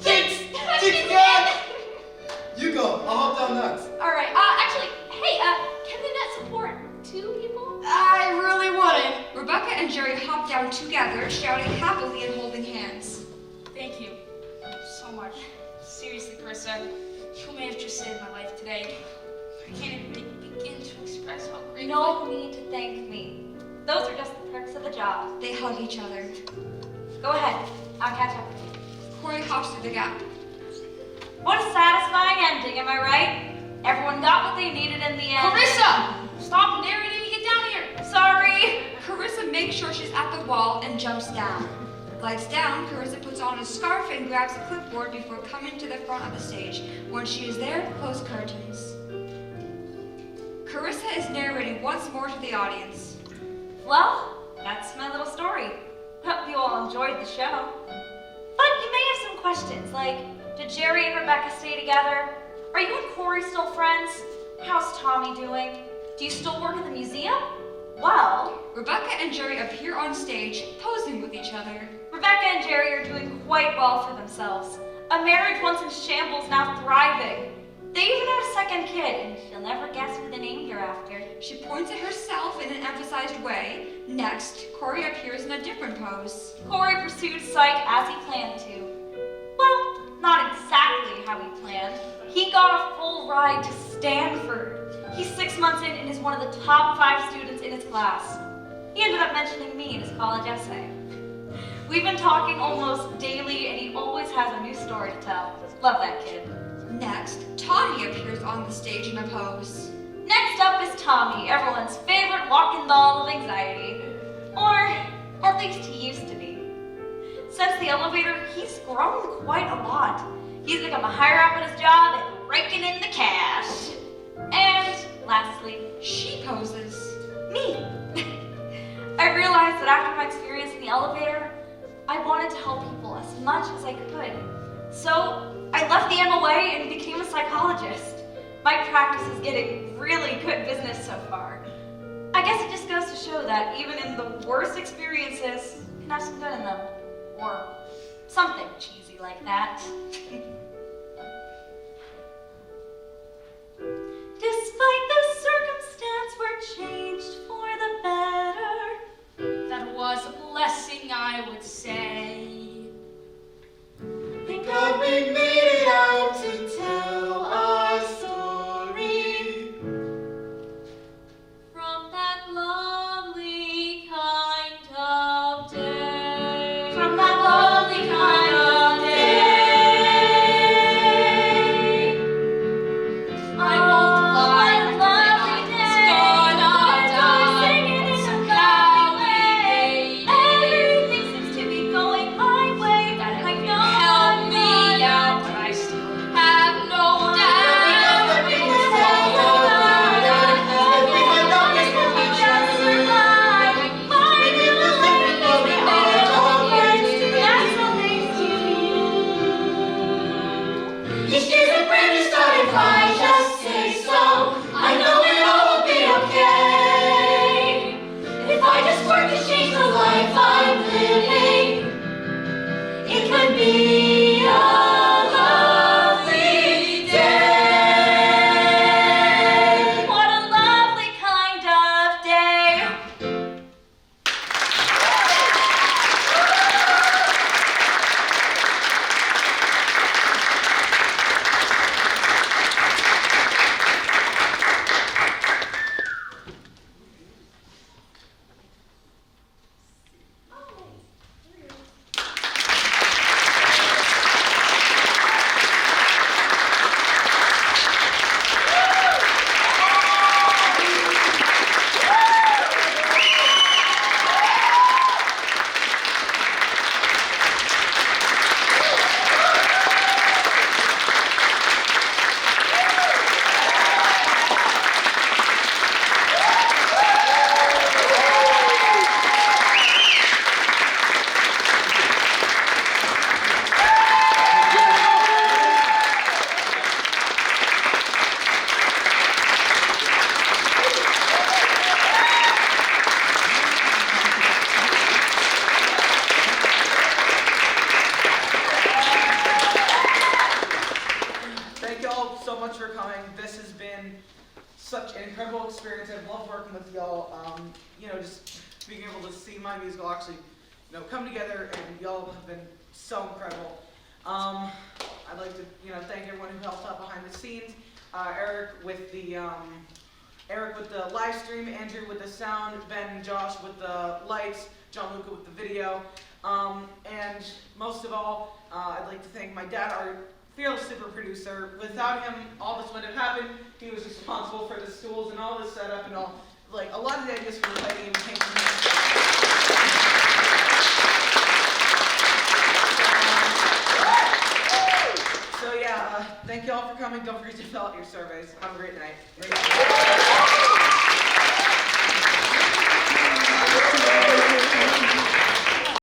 Jinx! Jinx again! Carissa. You may have just saved my life today. I can't even begin to express how grateful. No need to thank me. Those are just the perks of the job. They hug each other. Go ahead. I'll catch up with you. Corey hops through the gap. What a satisfying ending, am I right? Everyone got what they needed in the end. Carissa! Stop narrating and get down here! Sorry! Carissa makes sure she's at the wall and jumps down. Glides down, Carissa puts on a scarf and grabs a clipboard before coming to the front of the stage. Once she is there, close curtains. Carissa is narrating once more to the audience. Well, that's my little story. Hope you all enjoyed the show. But you may have some questions, like, did Jerry and Rebecca stay together? Are you and Corey still friends? How's Tommy doing? Do you still work at the museum? Well, Rebecca and Jerry appear on stage, posing with each other. Rebecca and Jerry are doing quite well for themselves. A marriage once in shambles now thriving. They even had a second kid, and you'll never guess who they named her after. She points at herself in an emphasized way. Next, Corey appears in a different pose. Corey pursued psych as he planned to. Well, not exactly how he planned. He got a full ride to Stanford. He's 6 months in and is one of the top 5 students in his class. He ended up mentioning me in his college essay. We've been talking almost daily, and he always has a new story to tell. Love that kid. Next, Tommy appears on the stage in a pose. Next up is Tommy, everyone's favorite walking ball of anxiety. Or at least he used to be. Since the elevator, he's grown quite a lot. He's become a higher up at his job and raking in the cash. And lastly, She poses. me. I realized that after my experience in the elevator, I wanted to help people as much as I could. So I left the MOA and became a psychologist. My practice is getting really good business so far. I guess it just goes to show that even in the worst experiences can have some good in them. Or something cheesy like that. Despite the circumstance, we're changed for the better. That was a blessing, I would say. Thank God we made it out to tell our story. From that lovely kind of day. From that lovely kind of day. I won't lie, What a lovely day. it's gonna We're singing in a somehow lovely way. Everything seems to be going my way. That I it know help I'm me not out, but I still have no doubt. Each day's a brand new start if I just say so. I know it all will be okay. If I just work to change the life I'm living, it could be a lovely day. What a lovely kind of day. Thank you all so much for coming. This has been such an incredible experience. I've loved working with y'all. Just being able to see my musical actually, come together, and y'all have been so incredible. I'd I'd like to, thank everyone who helped out behind the scenes. Eric with the live stream, Andrew with the sound, Ben and Josh with the lights, John Luca with the video. And most of all, I'd like to thank my dad, our fearless super producer. Without him, all this wouldn't have happened. He was responsible for the stools and all this setup and all. Like, a lot of the ideas for the lighting even came from him. So yeah, thank you all for coming. Don't forget to fill out your surveys. Have a great night.